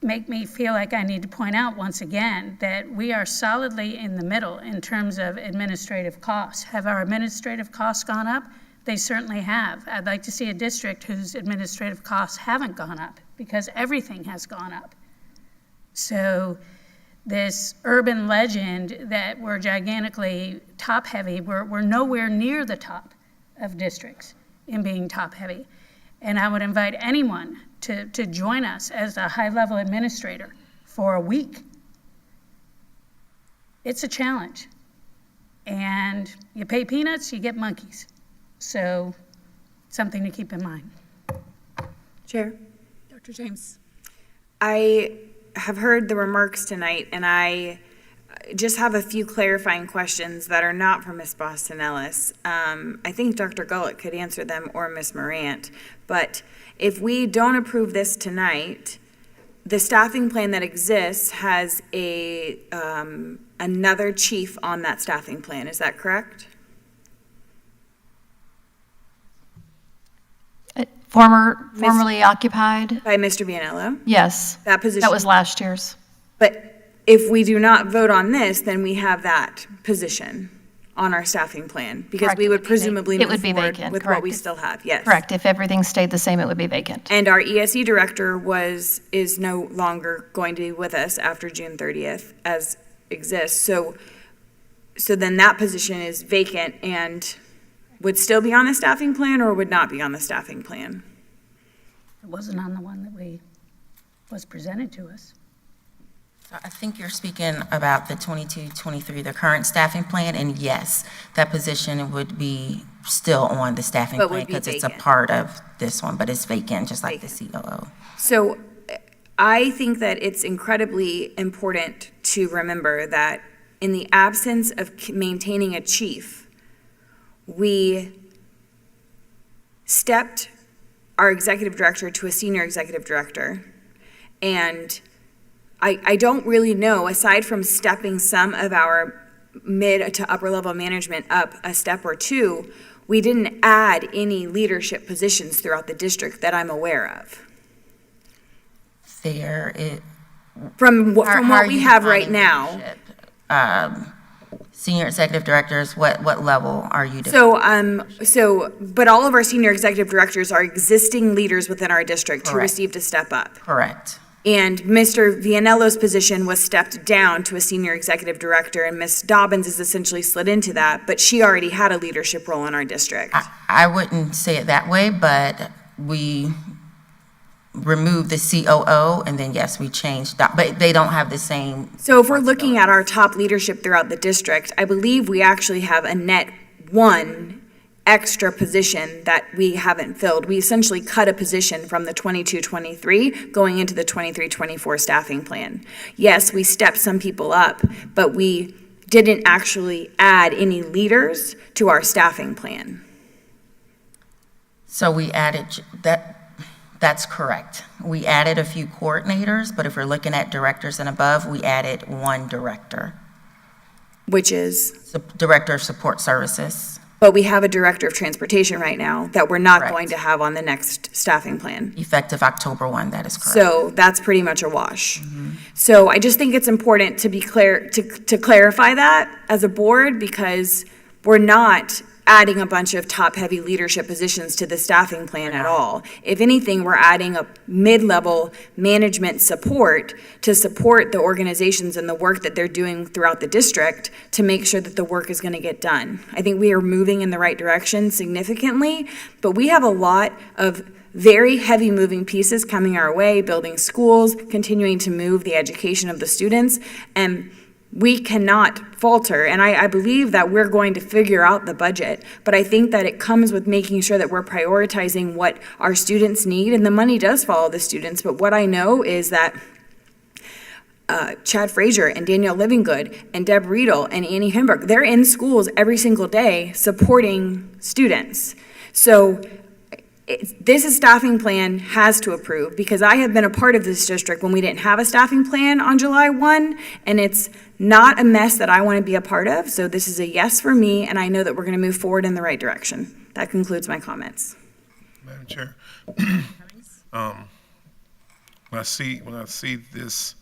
make me feel like I need to point out once again that we are solidly in the middle in terms of administrative costs. Have our administrative costs gone up? They certainly have. I'd like to see a district whose administrative costs haven't gone up, because everything has gone up. So this urban legend that we're gigantically top-heavy, we're nowhere near the top of districts in being top-heavy. And I would invite anyone to join us as a high-level administrator for a week. It's a challenge. And you pay peanuts, you get monkeys. So something to keep in mind. Chair. Dr. James. I have heard the remarks tonight, and I just have a few clarifying questions that are not for Ms. Boston Ellis. I think Dr. Gullett could answer them, or Ms. Morant. But if we don't approve this tonight, the staffing plan that exists has another chief on that staffing plan. Is that correct? Formerly occupied? By Mr. Bianello? Yes. That position? That was last year's. But if we do not vote on this, then we have that position on our staffing plan, because Correct. we would presumably It move would be forward vacant, with correct. what we still have, yes. Correct. If everything stayed the same, it would be vacant. And our ESE director is no longer going to be with us after June 30th as exists. So then that position is vacant and would still be on the staffing plan, or would not be on the staffing plan? It wasn't on the one that was presented to us. So I think you're speaking about the 22-23, the current staffing plan, and yes, that position would be still on the staffing But plan would be because it's a vacant. part of this one, but it's vacant, just like the COO. So I think that it's incredibly important to remember that in the absence of maintaining a chief, we stepped our executive director to a senior executive director. And I don't really know, aside from stepping some of our mid to upper level management up a step or two, we didn't add any leadership positions throughout the district that I'm aware of. From what we have right now. Senior executive directors, what level are you? But all of our senior executive directors are existing leaders within our district who received a step up. Correct. And Mr. Vianello's position was stepped down to a senior executive director, and Ms. Dobbins is essentially slid into that, but she already had a leadership role in our district. I wouldn't say it that way, but we removed the COO, and then yes, we changed, but they don't have the same. So if we're looking at our top leadership throughout the district, I believe we actually have a net one extra position that we haven't filled. We essentially cut a position from the 22-23 going into the 23-24 staffing plan. Yes, we stepped some people up, but we didn't actually add any leaders to our staffing plan. So we added that. That's correct. We added a few coordinators, but if we're looking at directors and above, we added one director. Which is? Director of Support Services. But we have a director of transportation right now that we're not going to have on the next staffing plan. Effective October 1, that is correct. So that's pretty much a wash. So I just think it's important to be clear, to clarify that as a board, because we're not adding a bunch of top-heavy leadership positions to the staffing plan at all. If anything, we're adding a mid-level management support to support the organizations and the work that they're doing throughout the district to make sure that the work is going to get done. I think we are moving in the right direction significantly, but we have a lot of very heavy moving pieces coming our way, building schools, continuing to move the education of the students, and we cannot falter, and I believe that we're going to figure out the budget, but I think that it comes with making sure that we're prioritizing what our students need, and the money does follow the students, but what I know is that Chad Frazier and Danielle Livingood and Deb Riedel and Annie Hemberg, they're in schools every single day supporting students. So this staffing plan has to approve, because I have been a part of this district when we didn't have a staffing plan on July 1, and it's not a mess that I want to be a part of. So this is a yes for me, and I know that we're going to move forward in the right direction. That concludes my comments. Madam Chair, when I see this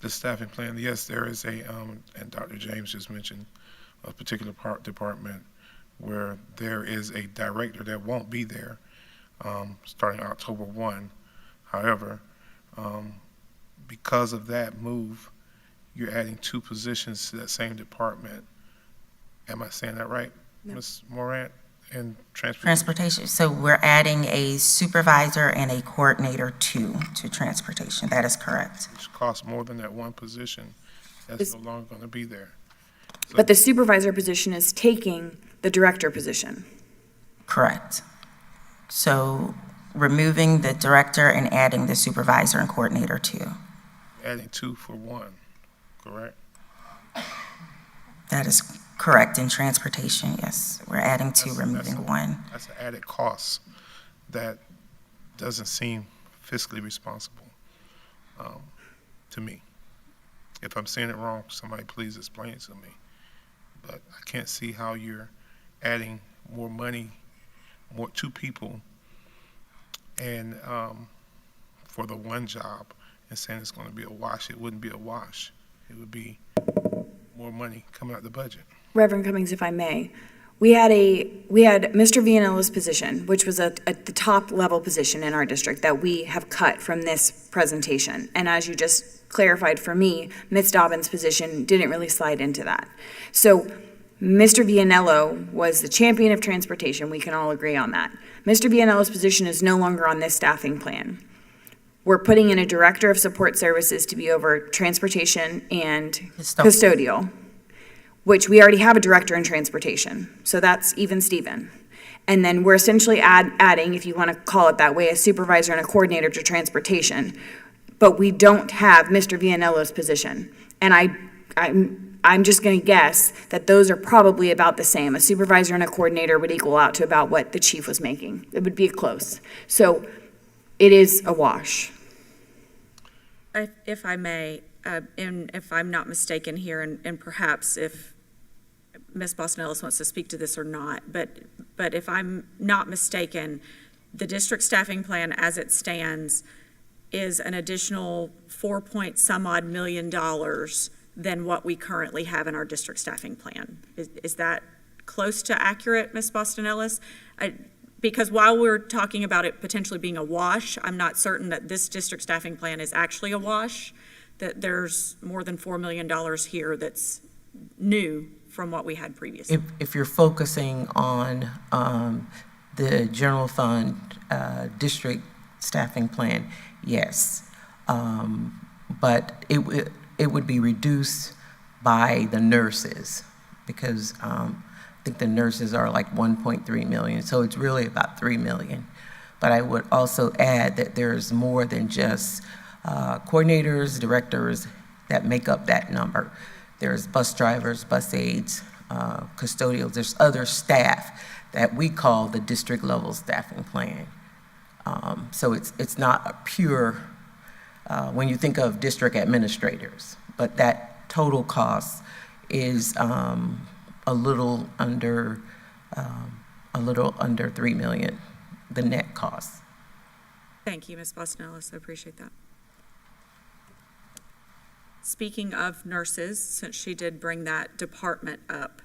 staffing plan, yes, there is a, and Dr. James just mentioned a particular department where there is a director that won't be there starting October 1. However, because of that move, you're adding 2 positions to that same department. Am I saying that right, Ms. Morant? And transportation. So we're adding a supervisor and a coordinator to transportation. That is correct. Which costs more than that one position that's no longer going to be there. So, but the supervisor position is taking the director position. Correct. So removing the director and adding the supervisor and coordinator too. Adding 2 for 1, correct? That is correct. In transportation, yes. We're adding 2, removing 1. That's an added cost that doesn't seem fiscally responsible to me. If I'm saying it wrong, somebody please explain it to me. But I can't see how you're adding more money, 2 people, and for the one job, and saying it's going to be a wash. It wouldn't be a wash. It would be more money coming out the budget. Reverend Cummings, if I may, we had Mr. Vianella's position, which was the top level position in our district that we have cut from this presentation. And as you just clarified for me, Ms. Dobbins' position didn't really slide into that. So Mr. Vianello was the champion of transportation. We can all agree on that. Mr. Vianella's position is no longer on this staffing plan. We're putting in a director of support services to be over transportation and custodial, which we already have a director in transportation. So that's even Steven. And then we're essentially adding, if you want to call it that way, a supervisor and a coordinator to transportation. but we don't have Mr. Vianello's position. And I'm just going to guess that those are probably about the same. A supervisor and a coordinator would equal out to about what the chief was making. It would be close. So it is a wash. If I may, and if I'm not mistaken here, and perhaps if Ms. Boston-Ellis wants to speak to this or not, but if I'm not mistaken, the district staffing plan as it stands is an additional $4-some-odd million than what we currently have in our district staffing plan. Is that close to accurate, Ms. Boston-Ellis? Because while we're talking about it potentially being a wash, I'm not certain that this district staffing plan is actually a wash, that there's more than $4 million here that's new from what we had previously. If you're focusing on the general fund district staffing plan, yes. But it would be reduced by the nurses because I think the nurses are like 1.3 million, so it's really about 3 million. But I would also add that there's more than just coordinators, directors that make up that number. There's bus drivers, bus aides, custodials. There's other staff that we call the district level staffing plan. So it's not a pure, when you think of district administrators, but that total cost is a little under 3 million, the net cost. Thank you, Ms. Boston-Ellis. I appreciate that. Speaking of nurses, since she did bring that department up,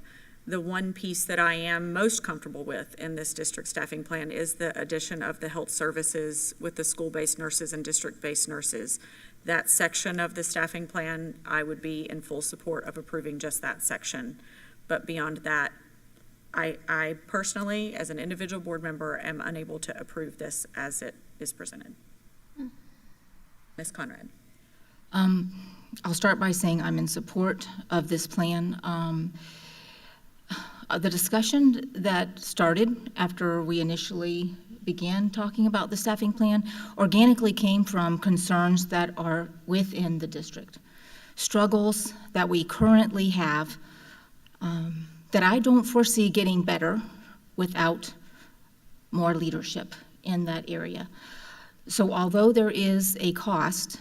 the one piece that I am most comfortable with in this district staffing plan is the addition of the health services with the school-based nurses and district-based nurses. That section of the staffing plan, I would be in full support of approving just that section. But beyond that, I personally, as an individual board member, am unable to approve this as it is presented. Ms. Conrad. I'll start by saying I'm in support of this plan. The discussion that started after we initially began talking about the staffing plan organically came from concerns that are within the district. Struggles that we currently have that I don't foresee getting better without more leadership in that area. So although there is a cost,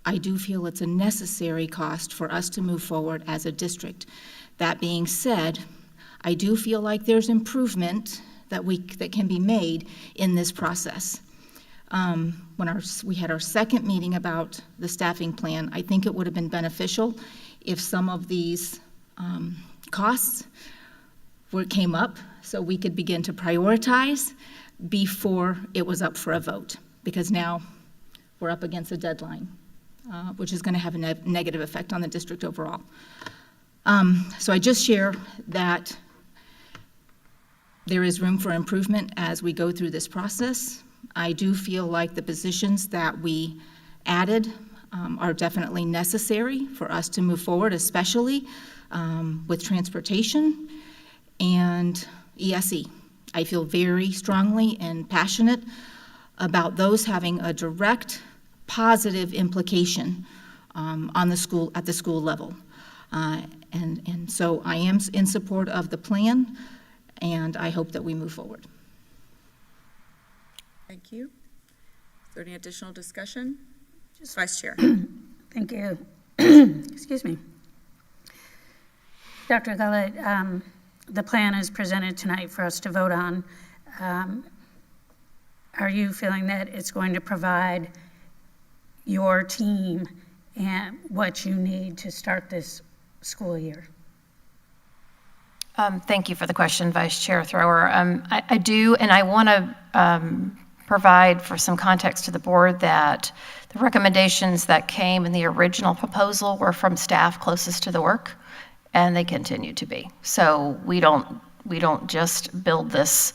I do feel it's a necessary cost for us to move forward as a district. That being said, I do feel like there's improvement that can be made in this process. When we had our second meeting about the staffing plan, I think it would have been beneficial if some of these costs came up so we could begin to prioritize before it was up for a vote, because now we're up against a deadline, which is going to have a negative effect on the district overall. So I just share that there is room for improvement as we go through this process. I do feel like the positions that we added are definitely necessary for us to move forward, especially with transportation and ESE. I feel very strongly and passionate about those having a direct positive implication on the school, at the school level. And so I am in support of the plan, and I hope that we move forward. Thank you. Is there any additional discussion? Vice Chair. Thank you. Excuse me. Dr. Gullett, the plan is presented tonight for us to vote on. Are you feeling that it's going to provide your team and what you need to start this school year? Thank you for the question, Vice Chair Thrower. I do, and I want to provide for some context to the board that the recommendations that came in the original proposal were from staff closest to the work, and they continue to be. So we don't just build this.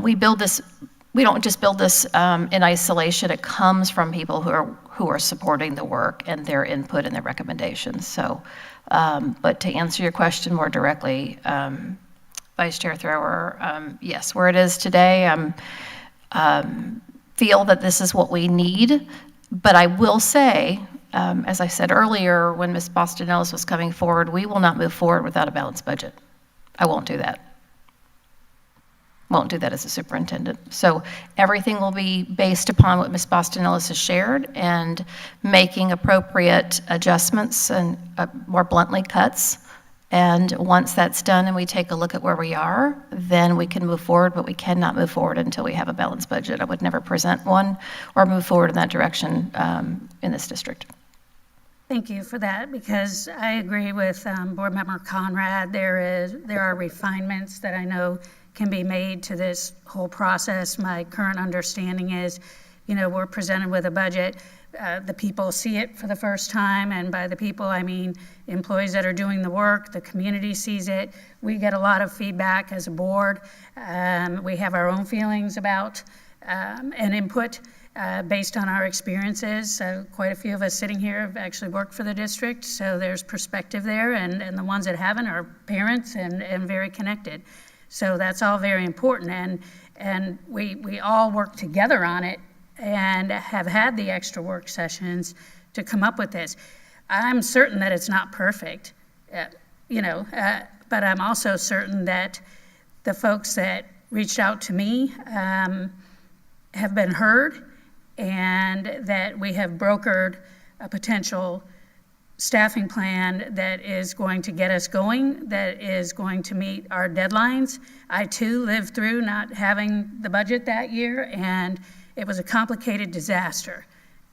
We don't just build this in isolation. It comes from people who are supporting the work and their input and their recommendations. So, but to answer your question more directly, Vice Chair Thrower, yes, where it is today, feel that this is what we need But I will say, as I said earlier, when Ms. Boston Ellis was coming forward, we will not move forward without a balanced budget. I won't do that. Won't do that as a superintendent. So everything will be based upon what Ms. Boston Ellis has shared and making appropriate adjustments and more bluntly cuts. And once that's done and we take a look at where we are, then we can move forward, but we cannot move forward until we have a balanced budget. I would never present one or move forward in that direction in this district. Thank you for that, because I agree with Board Member Conrad. There are refinements that I know can be made to this whole process. My current understanding is, we're presented with a budget. The people see it for the first time, and by the people, I mean employees that are doing the work. The community sees it. We get a lot of feedback as a board. We have our own feelings about and input based on our experiences. Quite a few of us sitting here have actually worked for the district, so there's perspective there, and the ones that haven't are parents and very connected. So that's all very important, and we all work together on it and have had the extra work sessions to come up with this. I'm certain that it's not perfect, but I'm also certain that the folks that reached out to me have been heard, and that we have brokered a potential staffing plan that is going to get us going, that is going to meet our deadlines. I too lived through not having the budget that year, and it was a complicated disaster.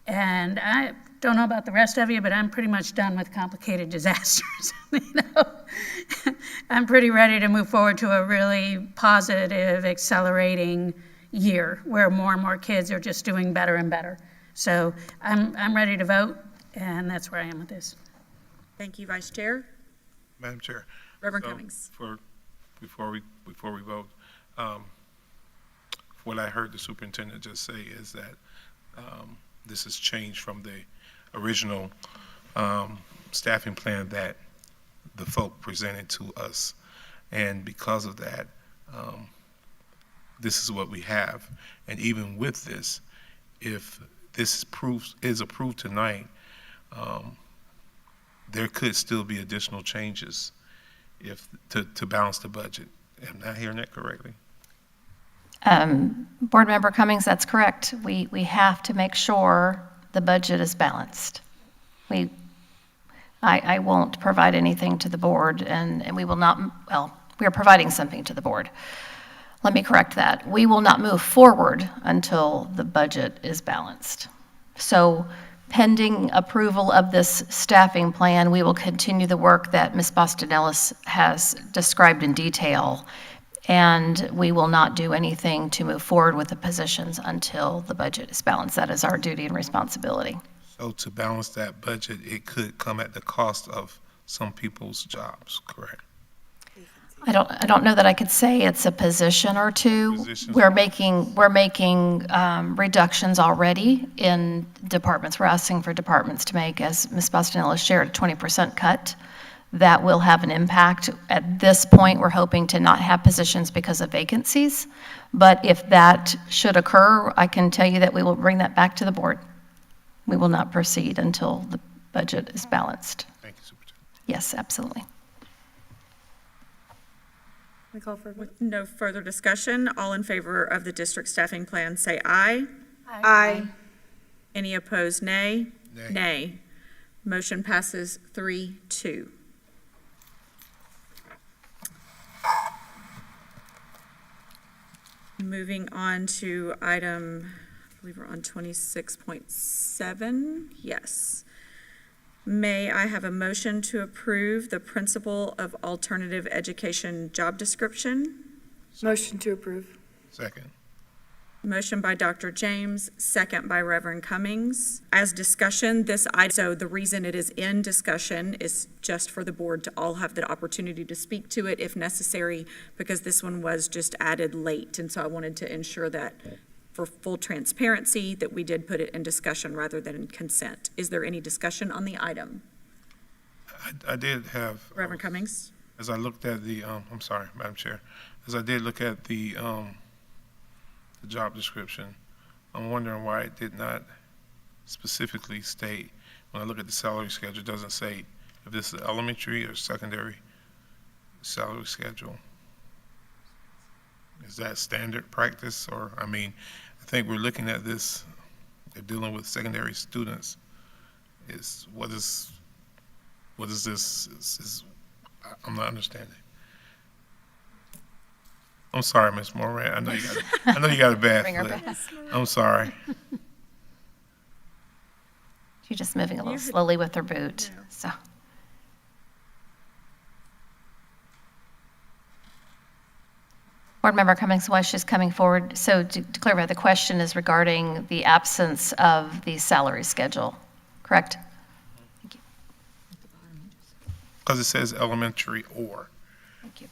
And I don't know about the rest of you, but I'm pretty much done with complicated disasters. I'm pretty ready to move forward to a really positive, accelerating year where more and more kids are just doing better and better. So I'm ready to vote, and that's where I am with this. Thank you, Vice Chair. Madam Chair. Reverend Cummings. Before we vote, what I heard the superintendent just say is that this has changed from the original staffing plan that the folk presented to us, and because of that, this is what we have. And even with this, if this is approved tonight, there could still be additional changes to balance the budget. Am I hearing that correctly? Board Member Cummings, that's correct. We have to make sure the budget is balanced. I won't provide anything to the board, and we will not, well, we are providing something to the board. Let me correct that. We will not move forward until the budget is balanced. So pending approval of this staffing plan, we will continue the work that Ms. Boston Ellis has described in detail, and we will not do anything to move forward with the positions until the budget is balanced. That is our duty and responsibility. So to balance that budget, it could come at the cost of some people's jobs, correct? I don't know that I could say it's a position or two. Positions. We're making reductions already in departments. We're asking for departments to make, as Ms. Boston Ellis shared, a 20% cut. That will have an impact. At this point, we're hoping to not have positions because of vacancies. But if that should occur, I can tell you that we will bring that back to the board. We will not proceed until the budget is balanced. Thank you, Superintendent. Yes, absolutely. We call for with no further discussion. All in favor of the district staffing plan, say aye. Aye. Any opposed, nay? Nay. Nay. Motion passes 3-2. Moving on to item, I believe we're on 26.7. Yes. May I have a motion to approve the Principal of Alternative Education job description? Motion to approve. Second. Motion by Dr. James, second by Reverend Cummings. As discussion, this item, so the reason it is in discussion is just for the board to all have the opportunity to speak to it if necessary, because this one was just added late. And so I wanted to ensure that for full transparency, that we did put it in discussion rather than in consent. Is there any discussion on the item? I did have. Reverend Cummings? As I looked at the, I'm sorry, Madam Chair. As I did look at the job description, I'm wondering why it did not specifically state, when I look at the salary schedule, it doesn't say if this is elementary or secondary salary schedule. Is that standard practice? Or, I mean, I think we're looking at this, they're dealing with secondary students. What is this? I'm not understanding. I'm sorry, Ms. Moran. I know you got a bad Bring her foot. back. I'm sorry. She's just moving a little slowly with her boot, so. Board Member Cummings-West is coming forward. So to clarify, the question is regarding the absence of the salary schedule, correct? Because it says elementary or Thank you.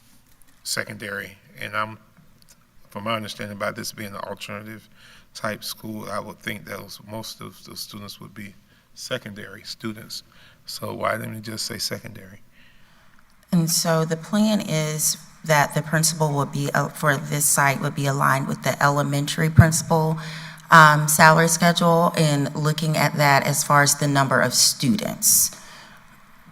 secondary, and from my understanding about this being an alternative type school, I would think that most of the students would be secondary students. So why didn't we just say secondary? And so the plan is that the principal would be, for this site, would be aligned with the elementary principal salary schedule, and looking at that as far as the number of students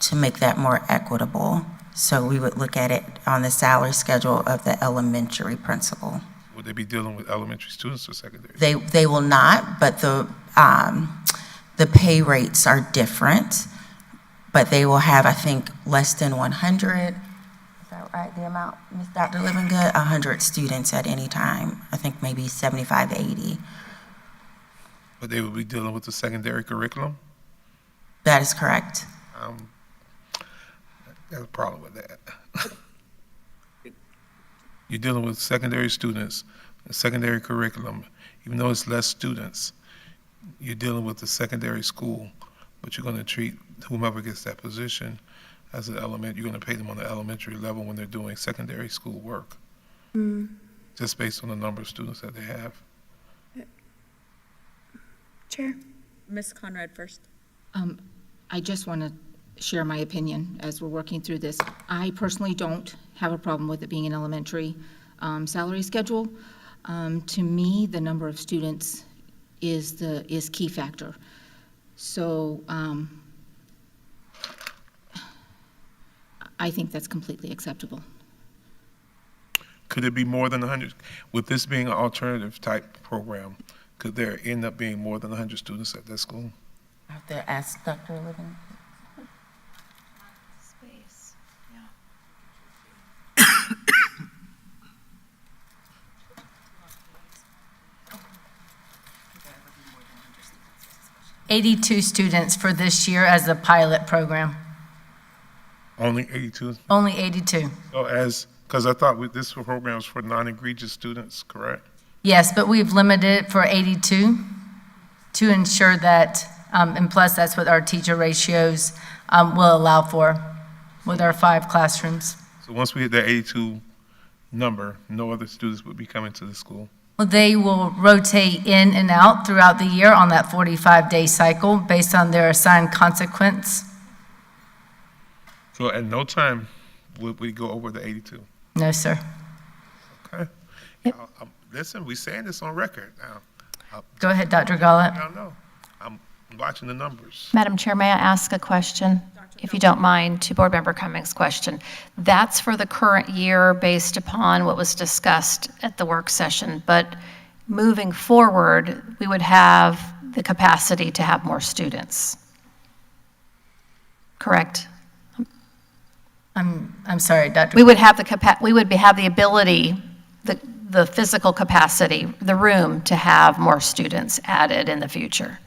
to make that more equitable. So we would look at it on the salary schedule of the elementary principal. Would they be dealing with elementary students or secondary? They will not, but the pay rates are different, but they will have, I think, less than 100, is that right, the amount, Ms. Dr. Livingood? 100 students at any time, I think maybe 75, 80. But they would be dealing with the secondary curriculum? That is correct. Got a problem with that. You're dealing with secondary students, the secondary curriculum, even though it's less students, you're dealing with the secondary school, but you're going to treat whomever gets that position as an element, you're going to pay them on the elementary level when they're doing secondary school work, just based on the number of students that they have. Chair. Ms. Conrad first. I just want to share my opinion as we're working through this. I personally don't have a problem with it being an elementary salary schedule. To me, the number of students is key factor. So I think that's completely acceptable. Could it be more than 100? With this being an alternative type program, could there end up being more than 100 students at that school? I have to ask Dr. Livingood. Space, yeah. 82 students for this year as a pilot program. Only 82? Only 82. So because I thought this program was for non-egregious students, correct? Yes, but we've limited it for 82 to ensure that, and plus that's what our teacher ratios will allow for with our 5 classrooms. So once we hit that 82 number, no other students would be coming to the school? Well, they will rotate in and out throughout the year on that 45-day cycle based on their assigned consequence. So at no time would we go over the 82? No, sir. Okay. Listen, we're saying this on record now. Go ahead, Dr. Gullett. I don't know. I'm watching the numbers. Madam Chair, may I ask a question, if you don't mind, to Board Member Cummings' question? That's for the current year based upon what was discussed at the work session, but moving forward, we would have the capacity to have more students. Correct? I'm sorry, Dr. We would have have the ability, the physical capacity, the room to have more students added in the future.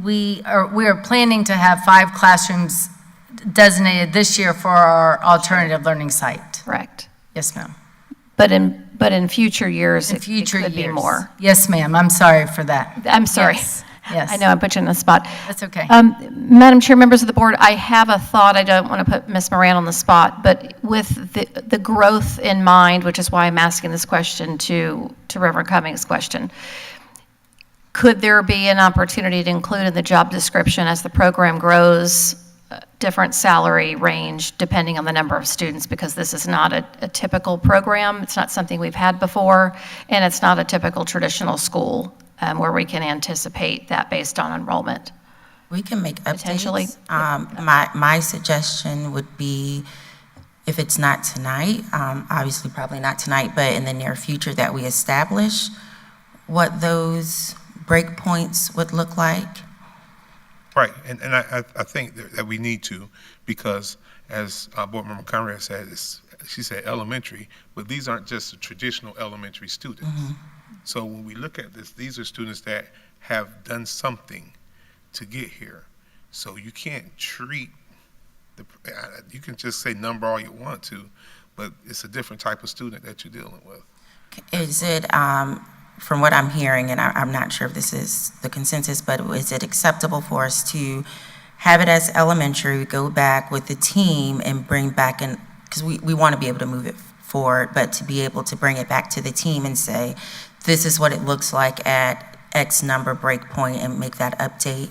We are planning to have 5 classrooms designated this year for our alternative learning site. Correct. Yes, ma'am. But in future years, it could be more. Yes, ma'am. I'm sorry for that. I'm sorry. Yes. I know I put you in the spot. That's okay. Madam Chair, members of the board, I have a thought. I don't want to put Ms. Moran on the spot, but with the growth in mind, which is why I'm asking this question to Reverend Cummings' question, could there be an opportunity to include in the job description as the program grows, different salary range depending on the number of students, because this is not a typical program. It's not something we've had before, and it's not a typical traditional school where we can anticipate that based on enrollment. We can make Potentially. updates. My suggestion would be, if it's not tonight, obviously probably not tonight, but in the near future, that we establish what those breakpoints would look like. Right, and I think that we need to, because as Board Member Conrad said, she said elementary, but these aren't just the traditional elementary students. So when we look at this, these are students that have done something to get here. So you can't treat you can just say number all you want to, but it's a different type of student that you're dealing with. Is it, from what I'm hearing, and I'm not sure if this is the consensus, but is it acceptable for us to have it as elementary, go back with the team and bring back in, because we want to be able to move it forward, but to be able to bring it back to the team and say, this is what it looks like at X number break point, and make that update?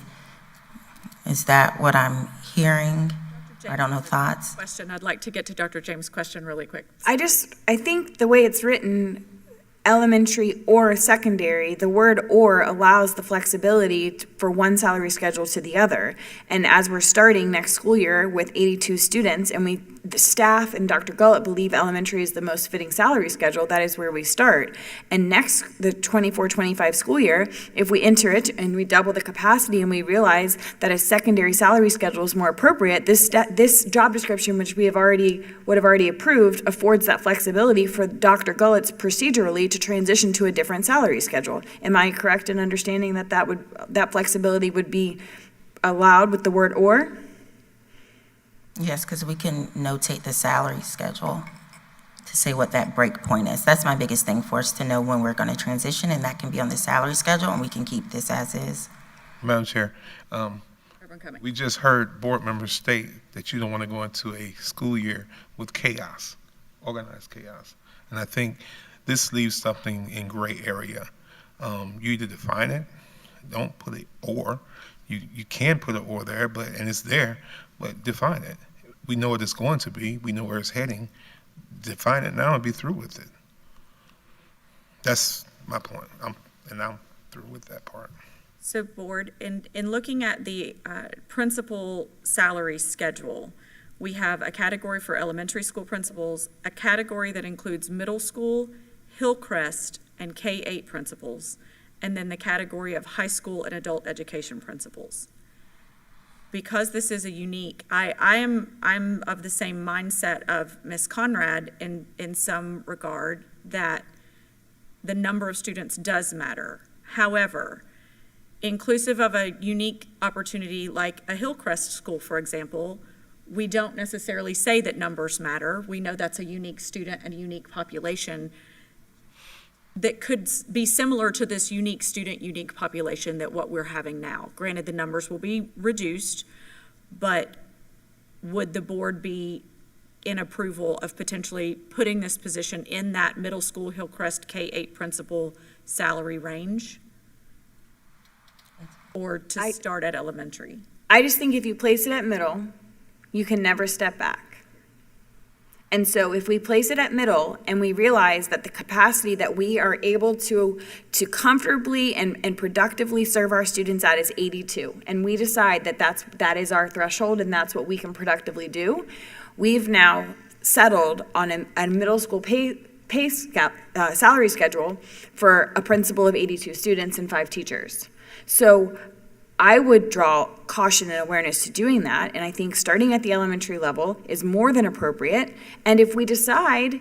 Is that what I'm hearing? I don't know, thoughts? Question. I'd like to get to Dr. James' question really quick. I think the way it's written, elementary or secondary, the word "or" allows the flexibility for one salary schedule to the other. And as we're starting next school year with 82 students, and the staff and Dr. Gullett believe elementary is the most fitting salary schedule, that is where we start. And next, the 24-25 school year, if we enter it and we double the capacity and we realize that a secondary salary schedule is more appropriate, this job description, which we would have already approved, affords that flexibility for Dr. Gullett's procedurally to transition to a different salary schedule. Am I correct in understanding that flexibility would be allowed with the word "or"? Yes, because we can notate the salary schedule to say what that break point is. That's my biggest thing for us to know when we're going to transition, and that can be on the salary schedule, and we can keep this as is. Madam Chair, we just heard board members state that you don't want to go into a school year with chaos, organized chaos. And I think this leaves something in gray area. You either define it, don't put it "or." You can put an "or" there, and it's there, but define it. We know what it's going to be. We know where it's heading. Define it now and be through with it. That's my point. I'm through with that part. So board, in looking at the principal salary schedule, we have a category for elementary school principals, a category that includes middle school, Hillcrest, and K-8 principals, and then the category of high school and adult education principals. Because this is a unique, I'm of the same mindset of Ms. Conrad in some regard, that the number of students does matter. However, inclusive of a unique opportunity like a Hillcrest school, for example, we don't necessarily say that numbers matter. We know that's a unique student and a unique population that could be similar to this unique student, unique population that what we're having now. Granted, the numbers will be reduced, but would the board be in approval of potentially putting this position in that middle school Hillcrest K-8 principal salary range? Or to start at elementary? I just think if you place it at middle, you can never step back. And so if we place it at middle and we realize that the capacity that we are able to comfortably and productively serve our students at is 82, and we decide that that is our threshold and that's what we can productively do, we've now settled on a middle school salary schedule for a principal of 82 students and 5 teachers. So I would draw caution and awareness to doing that, and I think starting at the elementary level is more than appropriate. And if we decide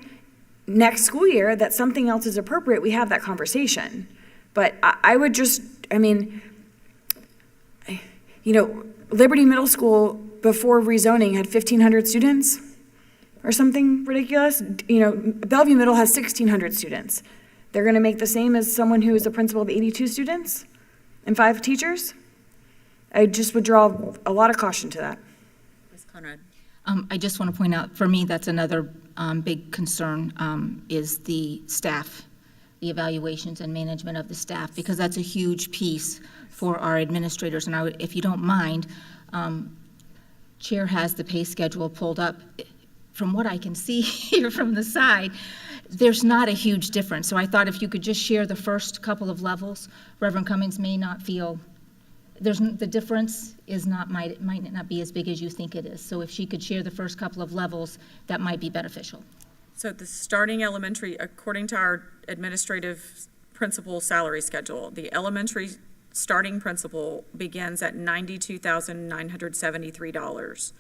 next school year that something else is appropriate, we have that conversation. But I would just, Liberty Middle School before rezoning had 1,500 students or something ridiculous. Bellevue Middle has 1,600 students. They're going to make the same as someone who is a principal of 82 students and 5 teachers? I just would draw a lot of caution to that. Ms. Conrad. I just want to point out, for me, that's another big concern, is the staff, the evaluations and management of the staff, because that's a huge piece for our administrators. And if you don't mind, Chair has the pay schedule pulled up. From what I can see here from the side, there's not a huge difference. So I thought if you could just share the first couple of levels, Reverend Cummings may not feel, the difference is not, might not be as big as you think it is. So if she could share the first couple of levels, that might be beneficial. So the starting elementary, according to our administrative principal salary schedule, the elementary starting principal begins at $92,973.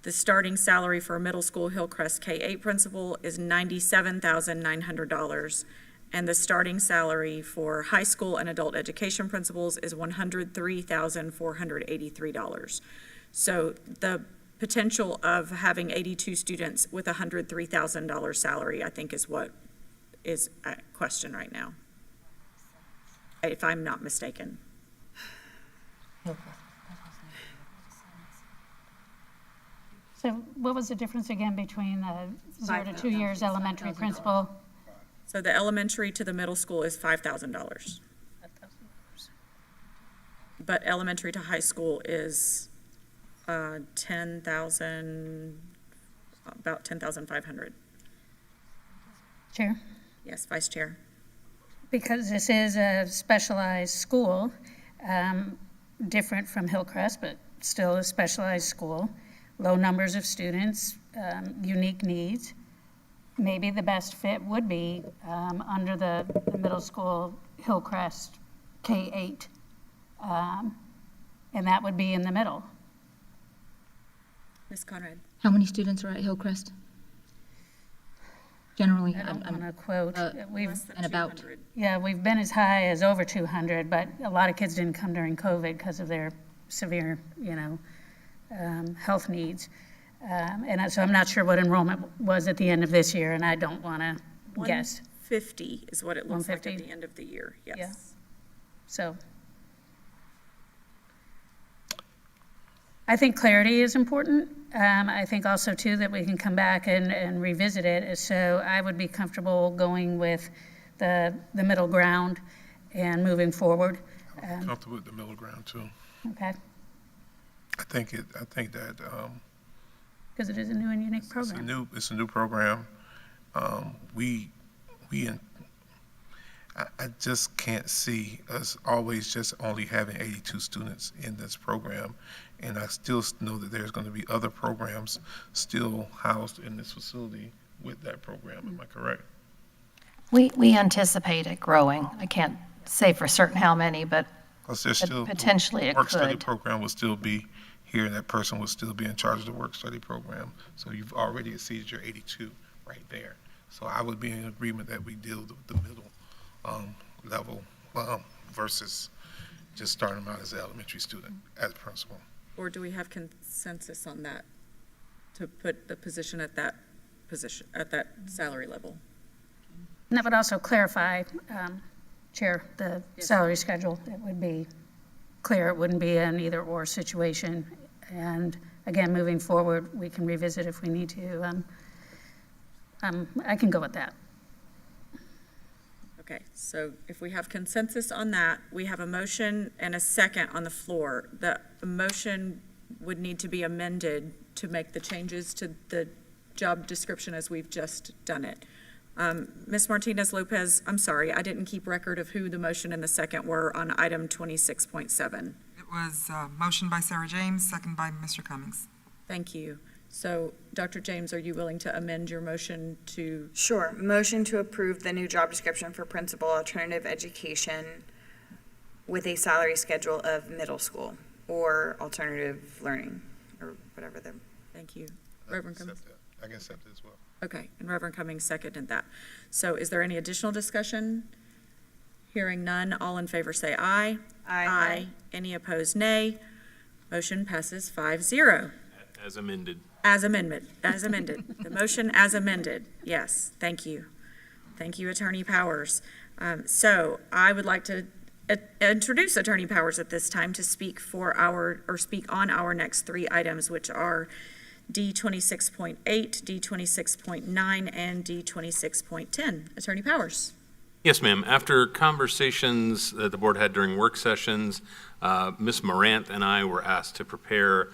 The starting salary for a middle school Hillcrest K-8 principal is $97,900. And the starting salary for high school and adult education principals is $103,483. So the potential of having 82 students with a $103,000 salary, I think, is what is at question right now, if I'm not mistaken. So what was the difference again between 0 to 2 years elementary principal? So the elementary to the middle school is $5,000. But elementary to high school is about 10,500. Chair? Yes, Vice Chair. Because this is a specialized school, different from Hillcrest, but still a specialized school, low numbers of students, unique needs. Maybe the best fit would be under the middle school Hillcrest K-8, and that would be in the middle. Ms. Conrad. How many students are at Hillcrest? Generally, I don't want to quote. and about. Yeah, we've been as high as over 200, but a lot of kids didn't come during COVID because of their severe, health needs. And so I'm not sure what enrollment was at the end of this year, and I don't want to guess. 150 is what it looks like at 150? the end of the year, yes. Yeah. So I think clarity is important. I think also, too, that we can come back and revisit it. So I would be comfortable going with the middle ground and moving forward. I'm comfortable with the middle ground, too. Okay. I think that Because it is a new and unique program. it's a new program. I just can't see us always just only having 82 students in this program. And I still know that there's going to be other programs still housed in this facility with that program. Am I correct? We anticipate it growing. I can't say for certain how many, but Because there's still potentially it work study could. program will still be here, and that person will still be in charge of the work study program. So you've already exceeded your 82 right there. So I would be in agreement that we deal with the middle level versus just starting them out as an elementary student as principal. Or do we have consensus on that, to put the position at that salary level? And that would also clarify, Chair, the salary schedule. It would be clear. It wouldn't be an either-or situation. And again, moving forward, we can revisit if we need to. I can go with that. Okay, so if we have consensus on that, we have a motion and a second on the floor. The motion would need to be amended to make the changes to the job description as we've just done it. Ms. Martinez-Lopez, I'm sorry, I didn't keep record of who the motion and the second were on item 26.7. It was motion by Sarah James, second by Mr. Cummings. Thank you. So, Dr. James, are you willing to amend your motion to? Sure. Motion to approve the new job description for principal alternative education with a salary schedule of middle school or alternative learning, or whatever the. Thank you. Reverend Cummings? I can accept it as well. Okay, and Reverend Cummings seconded that. So is there any additional discussion? Hearing none, all in favor say aye. Aye. Any opposed, nay. Motion passes 5-0. As amended. As amended. The motion as amended. Yes, thank you. Thank you, Attorney Powers. So I would like to introduce Attorney Powers at this time to speak speak on our next three items, which are D26.8, D26.9, and D26.10. Attorney Powers. Yes, ma'am. After conversations that the board had during work sessions, Ms. Morant and I were asked to prepare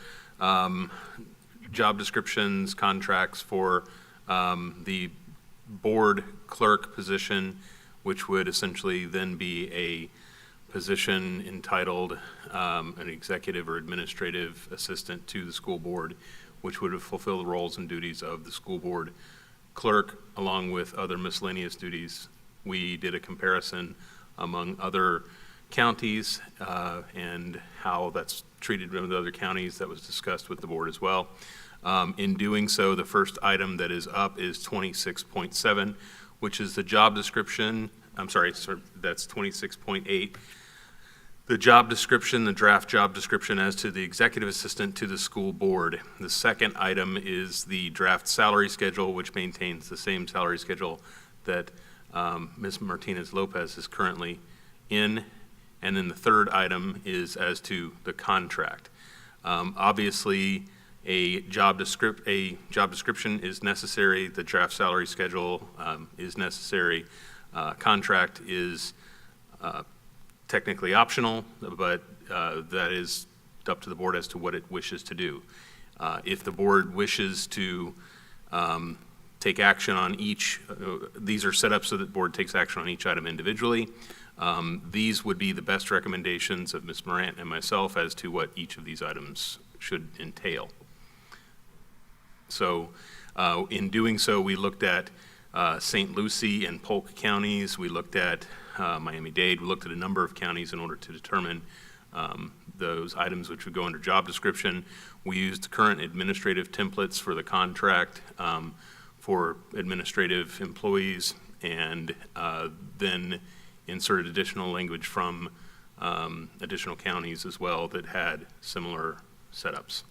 job descriptions, contracts for the board clerk position, which would essentially then be a position entitled an executive or administrative assistant to the school board, which would fulfill the roles and duties of the school board clerk, along with other miscellaneous duties. We did a comparison among other counties and how that's treated with other counties. That was discussed with the board as well. In doing so, the first item that is up is 26.7, which is the job description. I'm sorry, that's 26.8. The job description, the draft job description as to the executive assistant to the school board. The second item is the draft salary schedule, which maintains the same salary schedule that Ms. Martinez Lopez is currently in. And then the third item is as to the contract. Obviously, a job description is necessary. The draft salary schedule is necessary. Contract is technically optional, but that is up to the board as to what it wishes to do. If the board wishes to take action on each, these are set up so that the board takes action on each item individually. These would be the best recommendations of Ms. Morant and myself as to what each of these items should entail. So in doing so, we looked at St. Lucie and Polk counties. We looked at Miami-Dade. We looked at a number of counties in order to determine those items which would go under job description. We used current administrative templates for the contract for administrative employees, and then inserted additional language from additional counties as well that had similar setups.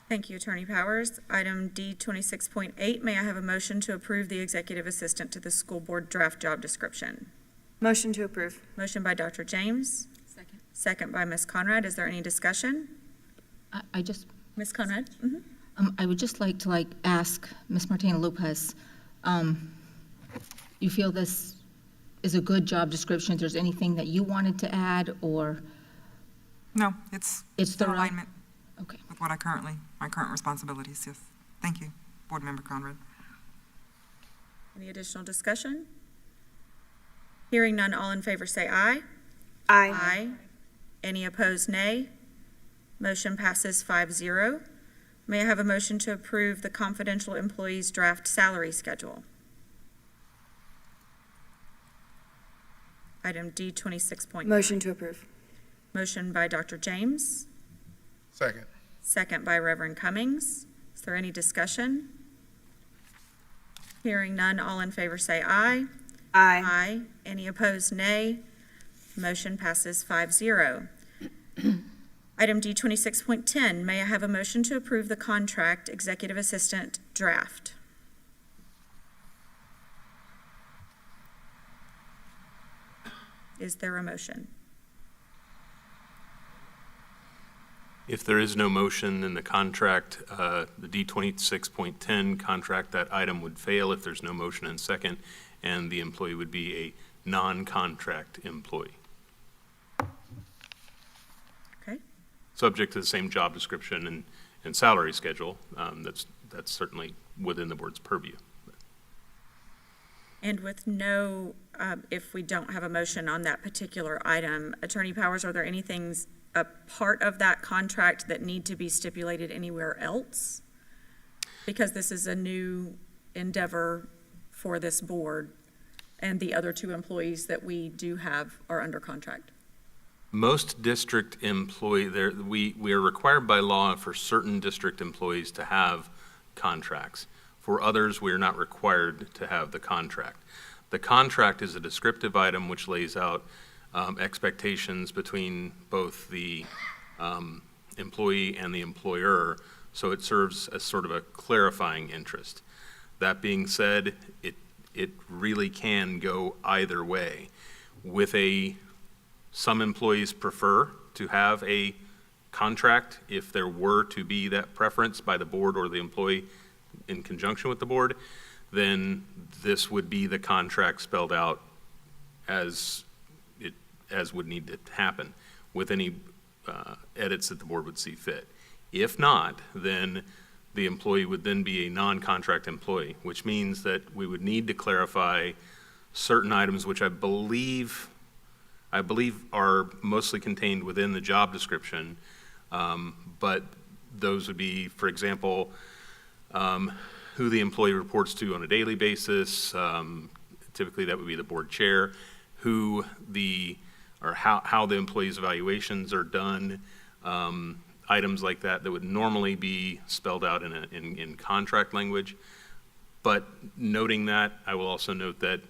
Thank you, Attorney Powers. Item D 26.8, may I have a motion to approve the executive assistant to the school board draft job description? Motion to approve. Motion by Dr. James. Second. Second by Ms. Conrad. Is there any discussion? I just, Ms. Conrad? I would just like to ask Ms. Martina Lopez, you feel this is a good job description? If there's anything that you wanted to add, or? No, it's the in right- alignment Okay. with what my current responsibilities, yes. Thank you, Board Member Conrad. Any additional discussion? Hearing none, all in favor say aye. Aye. Aye. Any opposed, nay. Motion passes 5-0. May I have a motion to approve the confidential employees draft salary schedule? Item D 26.9. Motion to approve. Motion by Dr. James, Second. second by Reverend Cummings. Is there any discussion? Hearing none, all in favor say aye. Aye. Aye. Any opposed, nay. Motion passes 5-0. Item D 26.10, may I have a motion to approve the contract executive assistant draft? Is there a motion? If there is no motion, then the contract, the D26.10 contract, that item would fail if there's no motion and second, and the employee would be a non-contract employee. Okay. Subject to the same job description and salary schedule. That's certainly within the board's purview. And with no, if we don't have a motion on that particular item, Attorney Powers, are there any things a part of that contract that need to be stipulated anywhere else? Because this is a new endeavor for this board, and the other two employees that we do have are under contract. Most district we are required by law for certain district employees to have contracts. For others, we are not required to have the contract. The contract is a descriptive item which lays out expectations between both the employee and the employer, so it serves as sort of a clarifying interest. That being said, it really can go either way. Some employees prefer to have a contract if there were to be that preference by the board or the employee in conjunction with the board, then this would be the contract spelled out as would need to happen with any edits that the board would see fit. If not, then the employee would then be a non-contract employee, which means that we would need to clarify certain items which I believe are mostly contained within the job description, but those would be, for example, who the employee reports to on a daily basis. Typically, that would be the board chair. How the employee's evaluations are done. Items like that would normally be spelled out in contract language. But noting that, I will also note that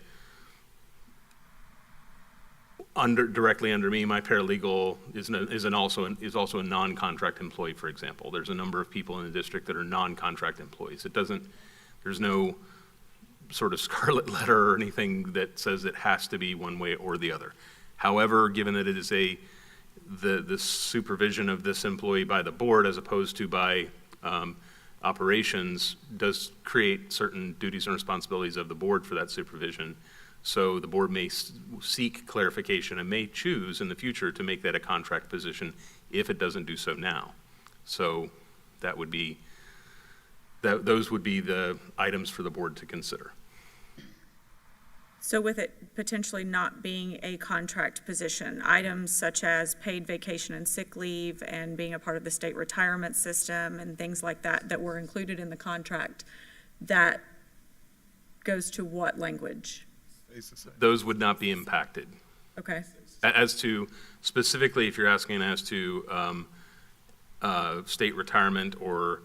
directly under me, my paralegal is also a non-contract employee, for example. There's a number of people in the district that are non-contract employees. There's no sort of scarlet letter or anything that says it has to be one way or the other. However, given that it is the supervision of this employee by the board as opposed to by operations does create certain duties and responsibilities of the board for that supervision. So the board may seek clarification and may choose in the future to make that a contract position if it doesn't do so now. So those would be the items for the board to consider. So with it potentially not being a contract position, items such as paid vacation and sick leave and being a part of the state retirement system and things like that were included in the contract, that goes to what language? Those would not be impacted. Okay. As to, specifically if you're asking as to state retirement or,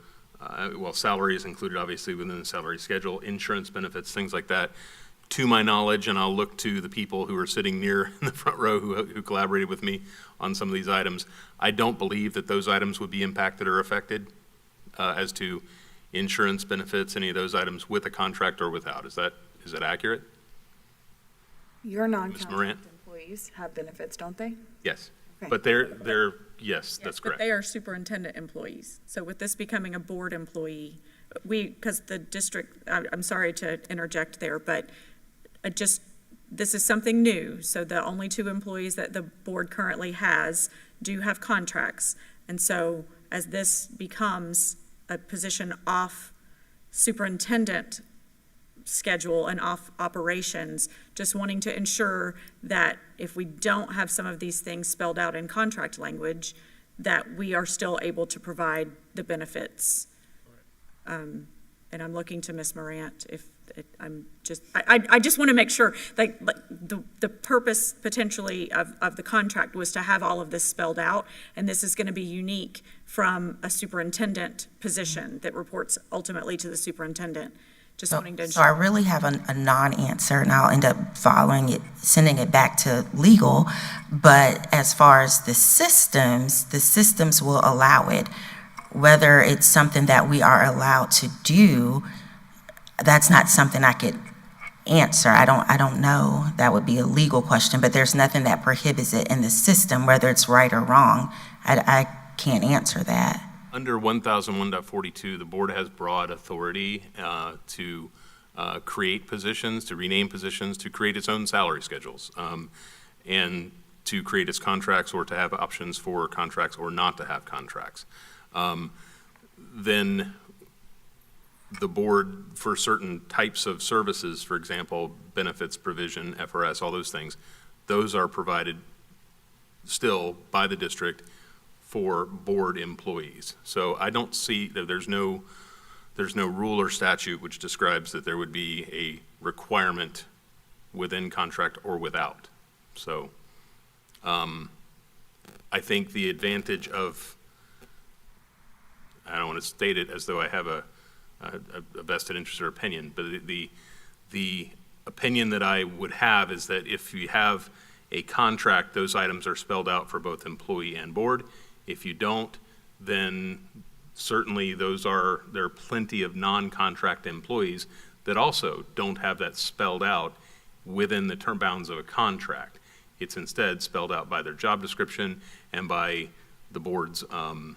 salary is included obviously within the salary schedule, insurance benefits, things like that. To my knowledge, and I'll look to the people who are sitting near in the front row who collaborated with me on some of these items, I don't believe that those items would be impacted or affected as to insurance benefits, any of those items with a contract or without. Is that accurate? Your Moran? non-contract employees have benefits, don't they? Yes. Okay. But yes, that's correct. But they are superintendent employees. So with this becoming a board employee, because the district, I'm sorry to interject there, but this is something new. So the only two employees that the board currently has do have contracts. And so as this becomes a position off superintendent schedule and off operations, just wanting to ensure that if we don't have some of these things spelled out in contract language, that we are still able to provide the benefits. And I'm looking to Ms. Morant I just want to make sure, like the purpose potentially of the contract was to have all of this spelled out, and this is going to be unique from a superintendent position that reports ultimately to the superintendent. Just wanting to ensure. So I really have a non-answer, and I'll end up sending it back to legal. But as far as the systems will allow it. Whether it's something that we are allowed to do, that's not something I could answer. I don't know. That would be a legal question, but there's nothing that prohibits it in the system, whether it's right or wrong. I can't answer that. Under 1001.42, the board has broad authority to create positions, to rename positions, to create its own salary schedules, and to create its contracts or to have options for contracts or not to have contracts. Then the board, for certain types of services, for example, benefits provision, FRS, all those things, those are provided still by the district for board employees. So I don't see that there's no rule or statute which describes that there would be a requirement within contract or without. So I think the advantage of, I don't want to state it as though I have a vested interest or opinion, but the opinion that I would have is that if you have a contract, those items are spelled out for both employee and board. If you don't, then certainly there are plenty of non-contract employees that also don't have that spelled out within the term bounds of a contract. It's instead spelled out by their job description and by the board's, the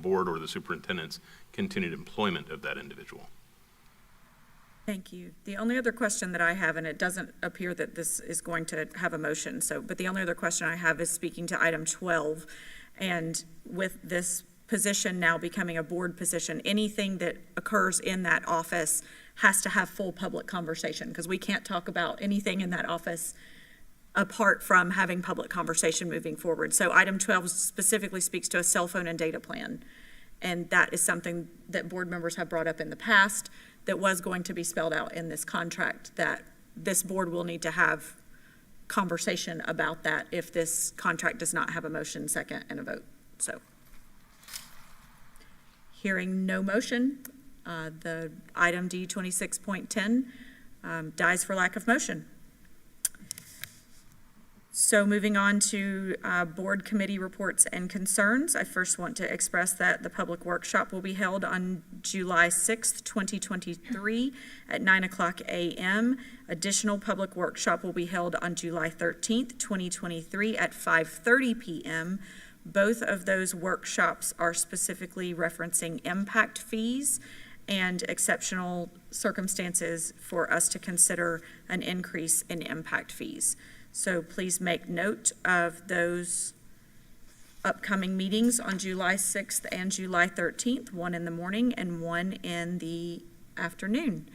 board or the superintendent's continued employment of that individual. Thank you. The only other question that I have, and it doesn't appear that this is going to have a motion, but the only other question I have is speaking to item 12, and with this position now becoming a board position, anything that occurs in that office has to have full public conversation, because we can't talk about anything in that office apart from having public conversation moving forward. So item 12 specifically speaks to a cell phone and data plan. And that is something that board members have brought up in the past that was going to be spelled out in this contract, that this board will need to have conversation about that if this contract does not have a motion, second, and a vote. So hearing no motion, the item D 26.10 dies for lack of motion. So moving on to board committee reports and concerns, I first want to express that the public workshop will be held on July 6th, 2023 at 9:00 a.m. Additional public workshop will be held on July 13th, 2023 at 5:30 p.m. Both of those workshops are specifically referencing impact fees and exceptional circumstances for us to consider an increase in impact fees. So please make note of those upcoming meetings on July 6th and July 13th, one in the morning and one in the afternoon.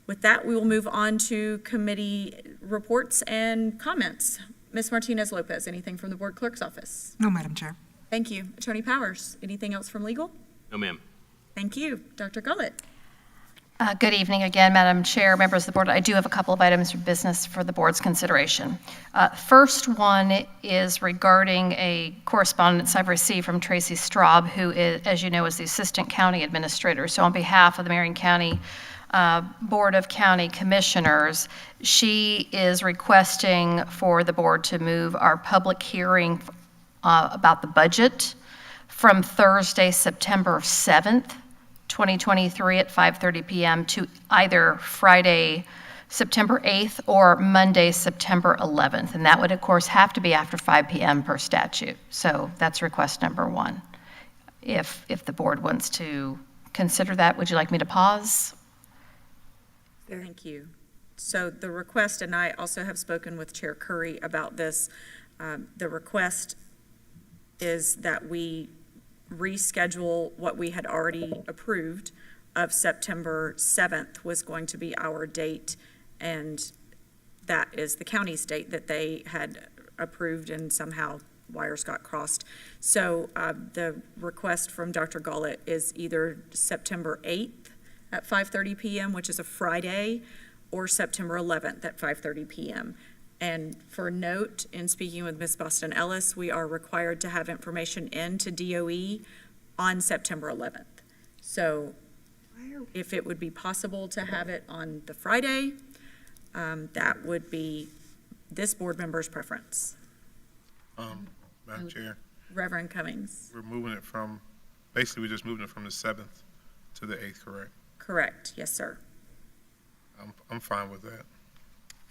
With that, we will move on to committee reports and comments. Ms. Martinez-Lopez, anything from the board clerk's office? No, Madam Chair. Thank you. Attorney Powers, anything else from legal? No, ma'am. Thank you. Dr. Gullett? Good evening again, Madam Chair, members of the board. I do have a couple of items of business for the board's consideration. First one is regarding a correspondence I've received from Tracy Straub, who is, as you know, is the Assistant County Administrator. So on behalf of the Marion County Board of County Commissioners, she is requesting for the board to move our public hearing about the budget from Thursday, September 7th, 2023 at 5:30 p.m. to either Friday, September 8th or Monday, September 11th. And that would, of course, have to be after 5 p.m. per statute. So that's request number one. If the board wants to consider that, would you like me to pause? Thank you. So the request, and I also have spoken with Chair Curry about this, the request is that we reschedule what we had already approved of September 7th was going to be our date, and that is the county's date that they had approved, and somehow wires got crossed. So the request from Dr. Gullett is either September 8th at 5:30 p.m., which is a Friday, or September 11th at 5:30 p.m. And for note, in speaking with Ms. Boston Ellis, we are required to have information in to DOE on September 11th. So if it would be possible to have it on the Friday, that would be this board member's preference. Madam Chair, Reverend Cummings. we're moving it from, basically, we're just moving it from the 7th to the 8th, correct? Correct, yes, sir. I'm fine with that.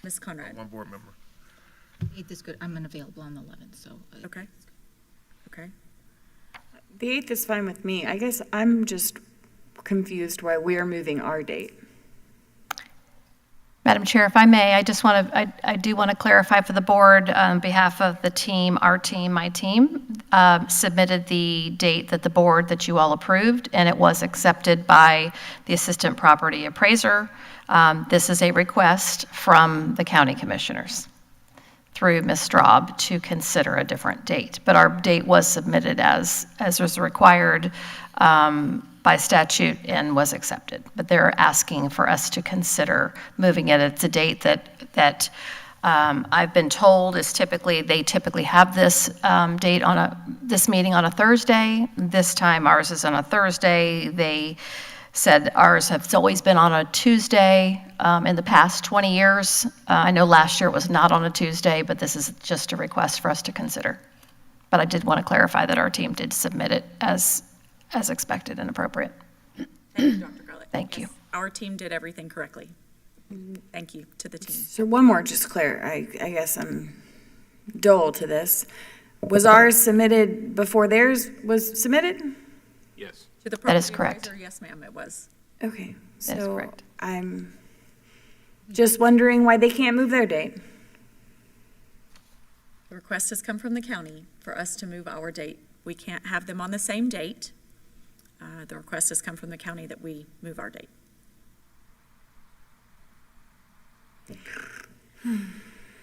Ms. Conrad. One board member. 8th is good. I'm unavailable on the 11th, so. Okay. Okay. The 8th is fine with me. I guess I'm just confused why we are moving our date. Madam Chair, if I may, I just want to, I do want to clarify for the board on behalf of the team, our team, my team, submitted the date that the board, that you all approved, and it was accepted by the Assistant Property Appraiser. This is a request from the county commissioners through Ms. Straub to consider a different date. But our date was submitted as was required by statute and was accepted. But they're asking for us to consider moving it. It's a date that I've been told is typically, they typically have this date on this meeting on a Thursday. This time ours is on a Thursday. They said ours has always been on a Tuesday in the past 20 years. I know last year it was not on a Tuesday, but this is just a request for us to consider. But I did want to clarify that our team did submit it as expected and appropriate. Thank you, Dr. Garlick. Thank you. Yes, our team did everything correctly. Thank you to the team. So one more, just clear, I guess I'm dull to this. Was ours submitted before theirs was submitted? Yes. To the That is property correct. appraiser, yes, ma'am, it was. Okay, That is so correct. I'm just wondering why they can't move their date. The request has come from the county for us to move our date We can't have them on the same date. The request has come from the county that we move our date.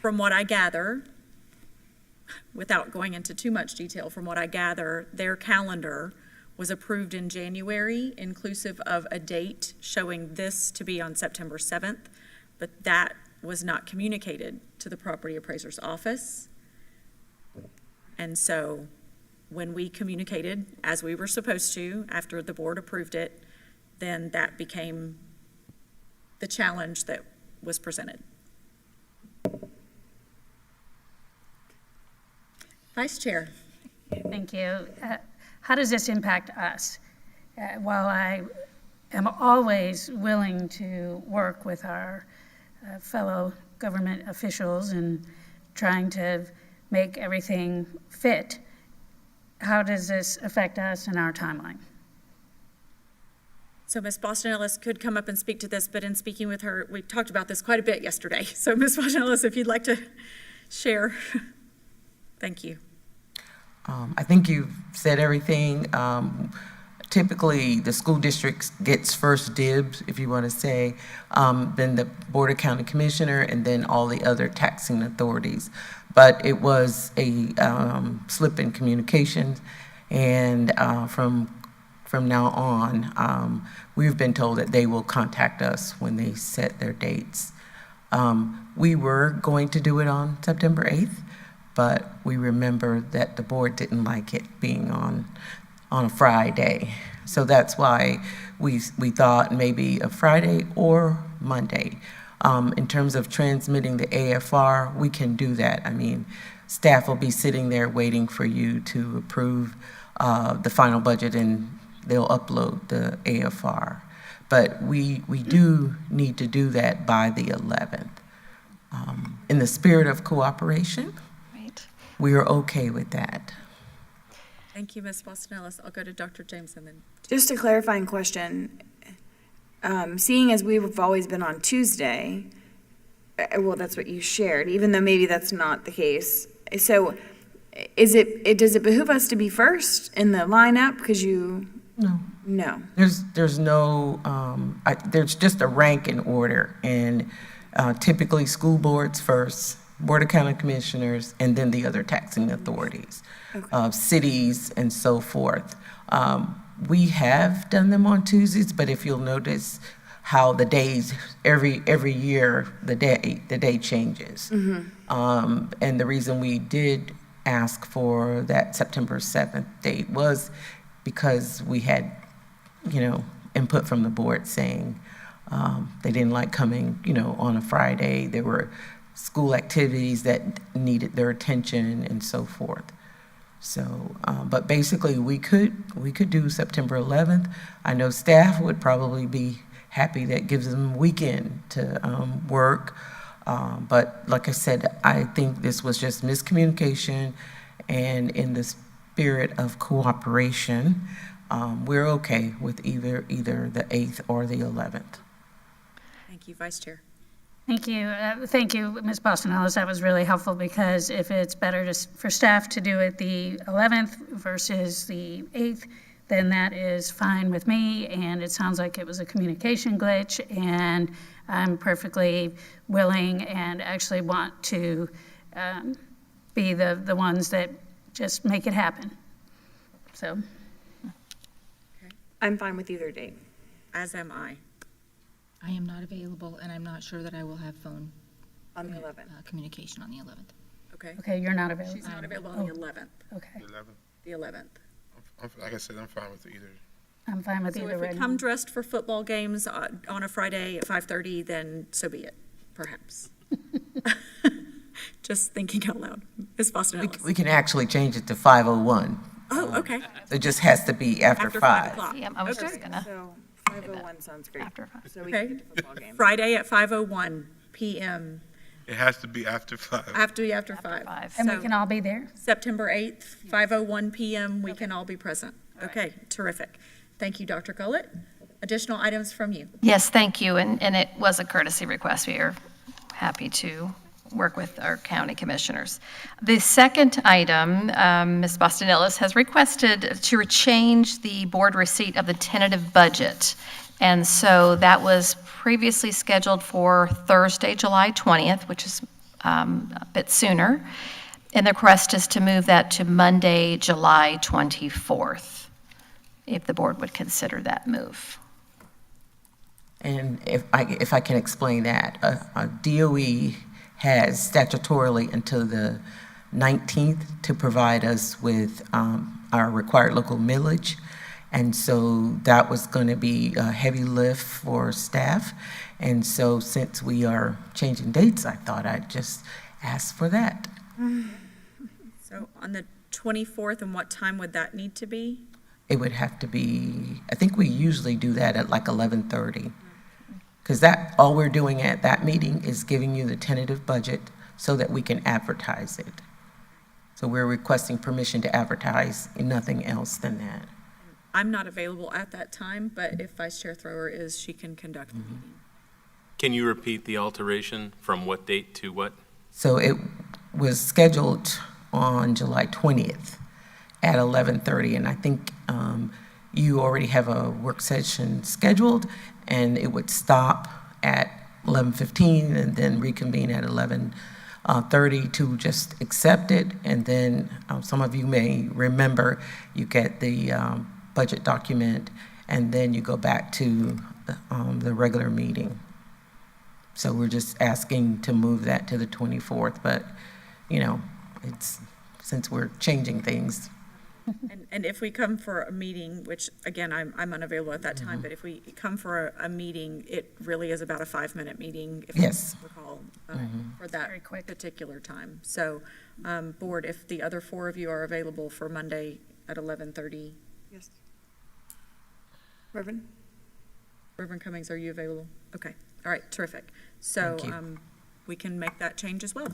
From what I gather, without going into too much detail, from what I gather, their calendar was approved in January, inclusive of a date showing this to be on September 7th, but that was not communicated to the property appraiser's office. And so when we communicated, as we were supposed to, after the board approved it, then that became the challenge that was presented. Vice Chair. Thank you. How does this impact us? While I am always willing to work with our fellow government officials and trying to make everything fit, how does this affect us and our timeline? So Ms. Boston Ellis could come up and speak to this, but in speaking with her, we talked about this quite a bit yesterday. So Ms. Boston Ellis, if you'd like to share. Thank you. I think you've said everything. Typically, the school district gets first dibs, if you want to say, then the Board of County Commissioner, and then all the other taxing authorities. But it was a slip in communication, and from now on, we've been told that they will contact us when they set their dates. We were going to do it on September 8th, but we remember that the board didn't like it being on a Friday. So that's why we thought maybe a Friday or Monday. In terms of transmitting the AFR, we can do that. I mean, staff will be sitting there waiting for you to approve the final budget, and they'll upload the AFR. But we do need to do that by the 11th. In the spirit of cooperation, we are okay with that. Thank you, Ms. Boston Ellis. I'll go to Dr. James and then. Just a clarifying question. Seeing as we've always been on Tuesday, well, that's what you shared, even though maybe that's not the case. So does it behoove us to be first in the lineup? Because you. No. There's no, there's just a rank in order, and typically school boards first, Board of County Commissioners, and then the other taxing authorities, cities, and so forth. We have done them on Tuesdays, but if you'll notice how the days, every year, the day changes. And the reason we did ask for that September 7th date was because we had, input from the board saying they didn't like coming, on a Friday. There were school activities that needed their attention and so forth. So, but basically we could do September 11th. I know staff would probably be happy. That gives them a weekend to work. But like I said, I think this was just miscommunication, and in the spirit of cooperation, we're okay with either the 8th or the 11th. Thank you, Vice Chair. Thank you, Ms. Boston Ellis. That was really helpful, because if it's better for staff to do it the 11th versus the 8th, then that is fine with me, and it sounds like it was a communication glitch, and I'm perfectly willing and actually want to be the ones that just make it happen. So. I'm fine with either date. As am I. I am not available, and I'm not sure that I will have phone on the 11th. Communication on the 11th. Okay. Okay, you're not available. She's not available on the 11th. Okay. The 11th. Like I said, I'm fine with either. I'm fine with So either. if we come dressed for football games on a Friday at 5:30, then so be it, perhaps. Just thinking out loud. Ms. Boston Ellis. We can actually change it to 5:01. Oh, okay. It just has to be after 5. o'clock. Yeah, I was Okay. just gonna. So 5:01 sounds great. After 5. So we can Okay. get to football game. Friday at 5:01 p.m. It has to be after 5. Have to be after 5. And we So can all be there? September 8th, 5:01 p.m., we can all be present. Okay, terrific. Thank you, Dr. Gullett. Additional items from you. Yes, thank you, and it was a courtesy request. We are happy to work with our county commissioners. The second item, Ms. Boston-Ellis has requested to change the board receipt of the tentative budget. And so that was previously scheduled for Thursday, July 20th, which is a bit sooner. And the request is to move that to Monday, July 24th, if the board would consider that move. And if I can explain that, DOE has statutorily until the 19th to provide us with our required local millage. And so that was going to be a heavy lift for staff. And so since we are changing dates, I thought I'd just ask for that. So on the 24th, and what time would that need to be? It would have to be, I think we usually do that at like 11:30. Because that, all we're doing at that meeting is giving you the tentative budget so that we can advertise it. So we're requesting permission to advertise and nothing else than that. I'm not available at that time, but if Vice Chair Thrower is, she can conduct the meeting. Can you repeat the alteration from what date to what? So it was scheduled on July 20th at 11:30, and I think you already have a work session scheduled, and it would stop at 11:15 and then reconvene at 11:30 to just accept it. And then some of you may remember you get the budget document, and then you go back to the regular meeting. So we're just asking to move that to the 24th, but, you know, it's, since we're changing things. And if we come for a meeting, which, again, I'm unavailable at that time, but if we come for a meeting, it really is about a 5-minute meeting, if Yes. I recall, for that particular time. So, board, if the other 4 of you are available for Monday at 11:30. Yes. Reverend? Reverend Cummings, are you available? Okay, all right, terrific. So, Thank you. we can make that change as well.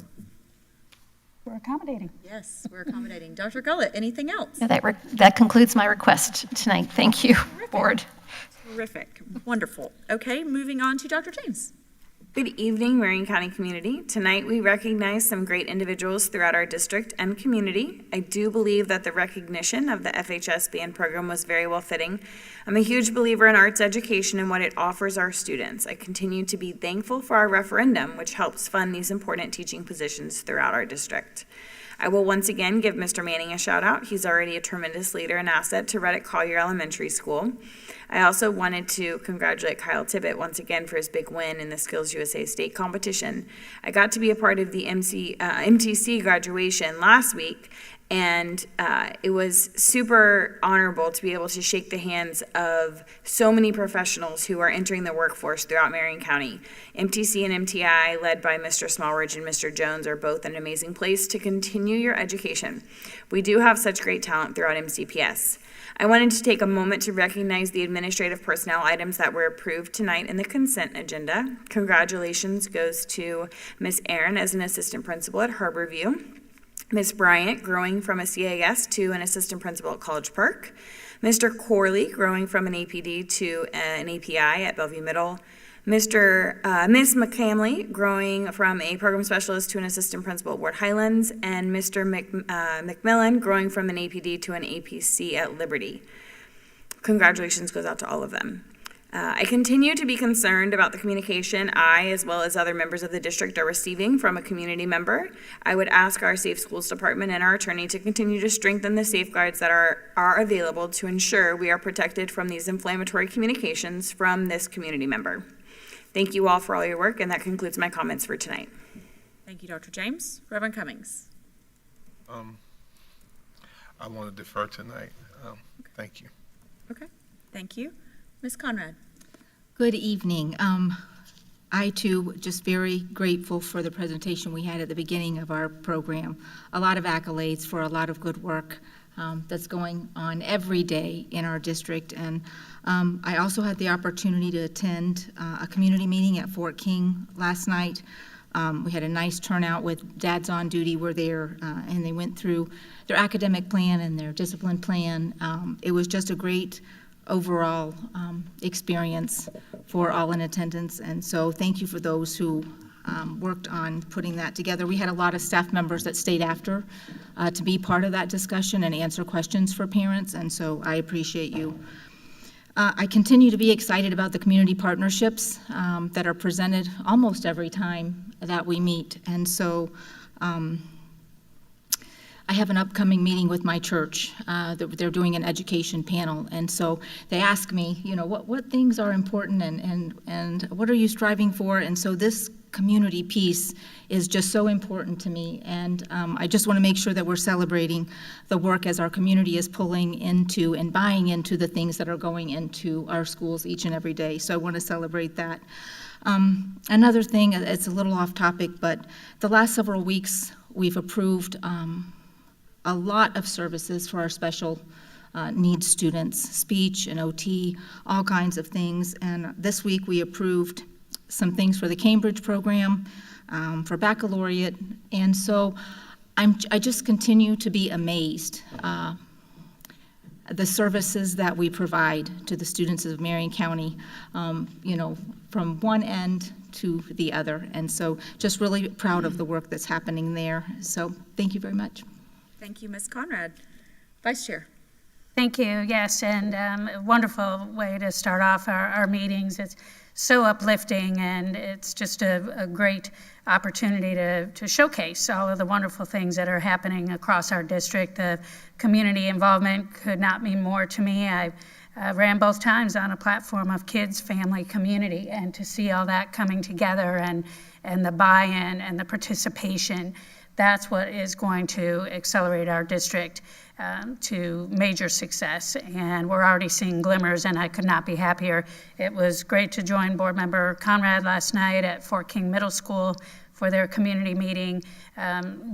We're accommodating. Yes, we're accommodating. Dr. Gullett, anything else? Yeah, that concludes my request tonight. Thank you, board. Terrific, wonderful. Okay, moving on to Dr. James. Good evening, Marion County community. Tonight, we recognize some great individuals throughout our district and community. I do believe that the recognition of the FHS band program was very well fitting. I'm a huge believer in arts education and what it offers our students. I continue to be thankful for our referendum, which helps fund these important teaching positions throughout our district. I will once again give Mr. Manning a shout out. He's already a tremendous leader and asset to Reddick Collier Elementary School. I also wanted to congratulate Kyle Tibbett once again for his big win in the Skills USA state competition. I got to be a part of the MTC graduation last week, and it was super honorable to be able to shake the hands of so many professionals who are entering the workforce throughout Marion County. MTC and MTI, led by Mr. Smallridge and Mr. Jones, are both an amazing place to continue your education. We do have such great talent throughout MCPS. I wanted to take a moment to recognize the administrative personnel items that were approved tonight in the consent agenda. Congratulations goes to Ms. Aaron as an assistant principal at Harborview, Ms. Bryant growing from a CAS to an assistant principal at College Park, Mr. Corley growing from an APD to an API at Bellevue Middle, Ms. McCamley growing from a program specialist to an assistant principal at Ward Highlands, and Mr. McMillan growing from an APD to an APC at Liberty. Congratulations goes out to all of them. I continue to be concerned about the communication I, as well as other members of the district, are receiving from a community member. I would ask our Safe Schools Department and our attorney to continue to strengthen the safeguards that are available to ensure we are protected from these inflammatory communications from this community member. Thank you all for all your work, and that concludes my comments for tonight. Thank you, Dr. James. Reverend Cummings. I want to defer tonight. Thank you. Okay, thank you. Ms. Conrad. Good evening. I too just very grateful for the presentation we had at the beginning of our program. A lot of accolades for a lot of good work that's going on every day in our district. And I also had the opportunity to attend a community meeting at Fort King last night. We had a nice turnout with Dads on Duty were there, and they went through their academic plan and their discipline plan. It was just a great overall experience for all in attendance. And so thank you for those who worked on putting that together. We had a lot of staff members that stayed after to be part of that discussion and answer questions for parents, and so I appreciate you. I continue to be excited about the community partnerships that are presented almost every time that we meet, and so I have an upcoming meeting with my church. They're doing an education panel, and so they ask me, you know, what things are important and what are you striving for? And so this community piece is just so important to me, and I just want to make sure that we're celebrating the work as our community is pulling into and buying into the things that are going into our schools each and every day. So I want to celebrate that. Another thing, it's a little off topic, but the last several weeks we've approved a lot of services for our special needs students, speech and OT, all kinds of things. And this week we approved some things for the Cambridge program, for baccalaureate. And so I just continue to be amazed the services that we provide to the students of Marion County, you know, from one end to the other. And so just really proud of the work that's happening there. So thank you very much. Thank you, Ms. Conrad. Vice Chair. Thank you, yes, and a wonderful way to start off our meetings. It's so uplifting, and it's just a great opportunity to showcase all of the wonderful things that are happening across our district. The community involvement could not mean more to me. I ran both times on a platform of kids, family, community, and to see all that coming together and the buy-in and the participation, that's what is going to accelerate our district to major success. And we're already seeing glimmers, and I could not be happier. It was great to join Board Member Conrad last night at Fort King Middle School for their community meeting.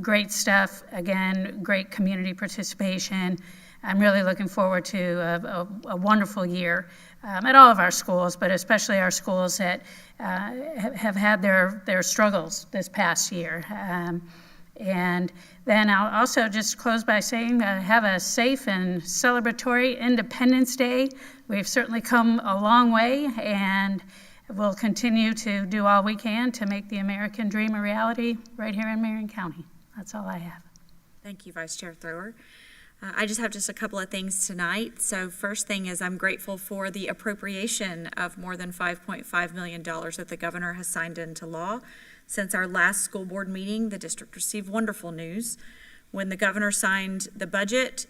Great stuff. Again, great community participation. I'm really looking forward to a wonderful year at all of our schools, but especially our schools that have had their struggles this past year. And then I'll also just close by saying have a safe and celebratory Independence Day. We've certainly come a long way, and we'll continue to do all we can to make the American dream a reality right here in Marion County. That's all I have. Thank you, Vice Chair Thrower. I just have a couple of things tonight. So first thing is I'm grateful for the appropriation of more than $5.5 million that the governor has signed into law. Since our last school board meeting, the district received wonderful news. When the governor signed the budget,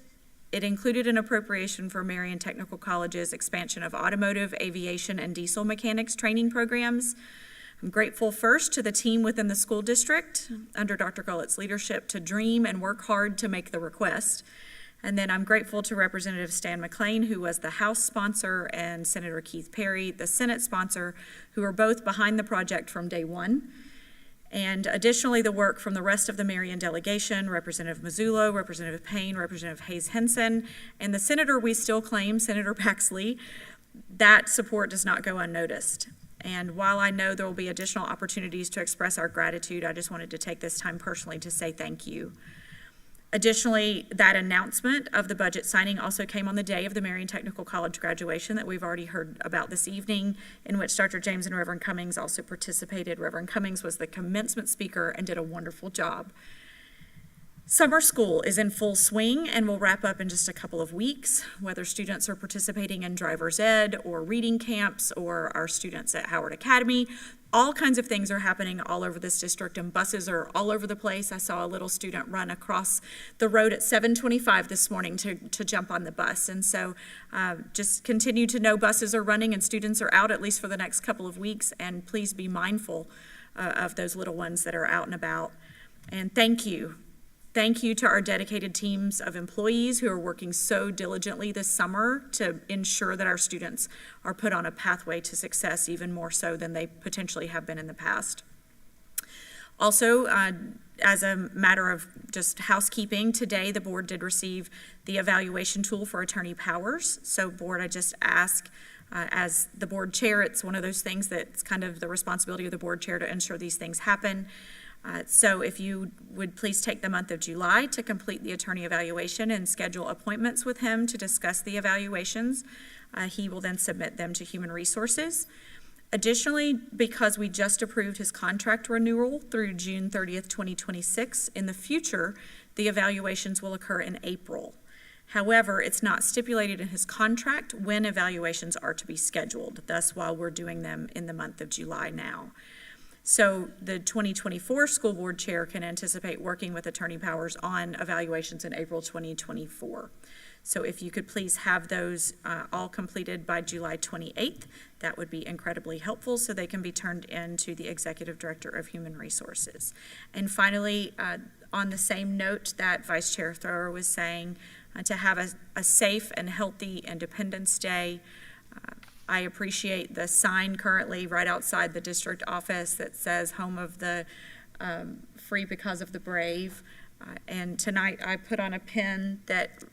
it included an appropriation for Marion Technical College's expansion of automotive, aviation, and diesel mechanics training programs. I'm grateful first to the team within the school district under Dr. Gullett's leadership to dream and work hard to make the request. And then I'm grateful to Representative Stan McLean, who was the House sponsor, and Senator Keith Perry, the Senate sponsor, who are both behind the project from day one. And additionally, the work from the rest of the Marion delegation, Representative Mazzullo, Representative Payne, Representative Hayes-Henson, and the senator we still claim, Senator Paxley, that support does not go unnoticed. And while I know there will be additional opportunities to express our gratitude, I just wanted to take this time personally to say thank you. Additionally, that announcement of the budget signing also came on the day of the Marion Technical College graduation that we've already heard about this evening, in which Dr. James and Reverend Cummings also participated. Reverend Cummings was the commencement speaker and did a wonderful job. Summer school is in full swing and will wrap up in just a couple of weeks, whether students are participating in driver's ed or reading camps or our students at Howard Academy. All kinds of things are happening all over this district, and buses are all over the place. I saw a little student run across the road at 7:25 this morning to jump on the bus. And so just continue to know buses are running and students are out at least for the next couple of weeks, and please be mindful of those little ones that are out and about. And thank you. Thank you to our dedicated teams of employees who are working so diligently this summer to ensure that our students are put on a pathway to success, even more so than they potentially have been in the past. Also, as a matter of just housekeeping, today the board did receive the evaluation tool for attorney powers. So board, I just ask, as the board chair, it's one of those things that's kind of the responsibility of the board chair to ensure these things happen. So if you would please take the month of July to complete the attorney evaluation and schedule appointments with him to discuss the evaluations. He will then submit them to Human Resources. Additionally, because we just approved his contract renewal through June 30th, 2026, in the future, the evaluations will occur in April. However, it's not stipulated in his contract when evaluations are to be scheduled. Thus, while we're doing them in the month of July now. So the 2024 school board chair can anticipate working with Attorney Powers on evaluations in April 2024. So if you could please have those all completed by July 28th, that would be incredibly helpful so they can be turned in to the Executive Director of Human Resources. And finally, on the same note that Vice Chair Thrower was saying, to have a safe and healthy Independence Day. I appreciate the sign currently right outside the district office that says home of the free because of the brave. And tonight I put on a pin that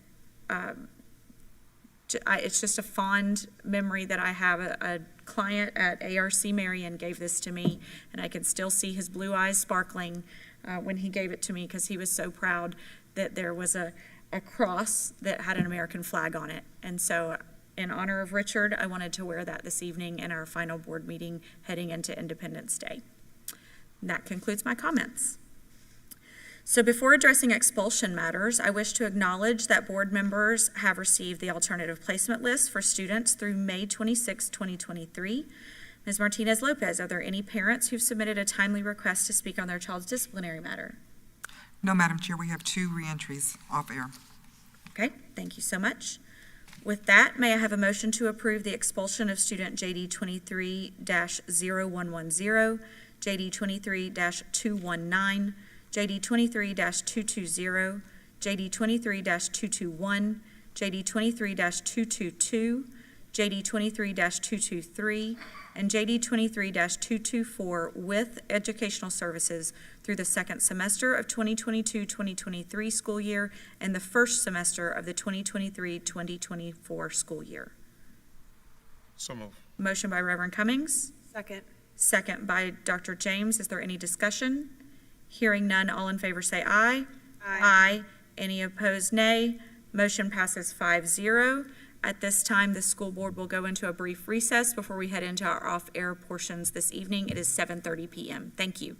it's just a fond memory that I have. A client at ARC Marion gave this to me, and I can still see his blue eyes sparkling when he gave it to me because he was so proud that there was a cross that had an American flag on it. And so in honor of Richard, I wanted to wear that this evening in our final board meeting heading into Independence Day. And that concludes my comments. So before addressing expulsion matters, I wish to acknowledge that board members have received the alternative placement list for students through May 26, 2023. Ms. Martinez-Lopez, are there any parents who've submitted a timely request to speak on their child's disciplinary matter? No, Madam Chair, we have 2 reentries off air. Okay, thank you so much. With that, may I have a motion to approve the expulsion of student JD 23-0110, JD 23-219, JD 23-220, JD 23-221, JD 23-222, JD 23-223, and JD 23-224 with educational services through the second semester of 2022-2023 school year and the first semester of the 2023-2024 school year. So moved. Motion by Reverend Cummings. Second. Second by Dr. James. Is there any discussion? Hearing none, all in favor say aye. Aye. Any opposed, nay. Motion passes 5-0. At this time, the school board will go into a brief recess before we head into our off-air portions this evening. It is 7:30 p.m. Thank you.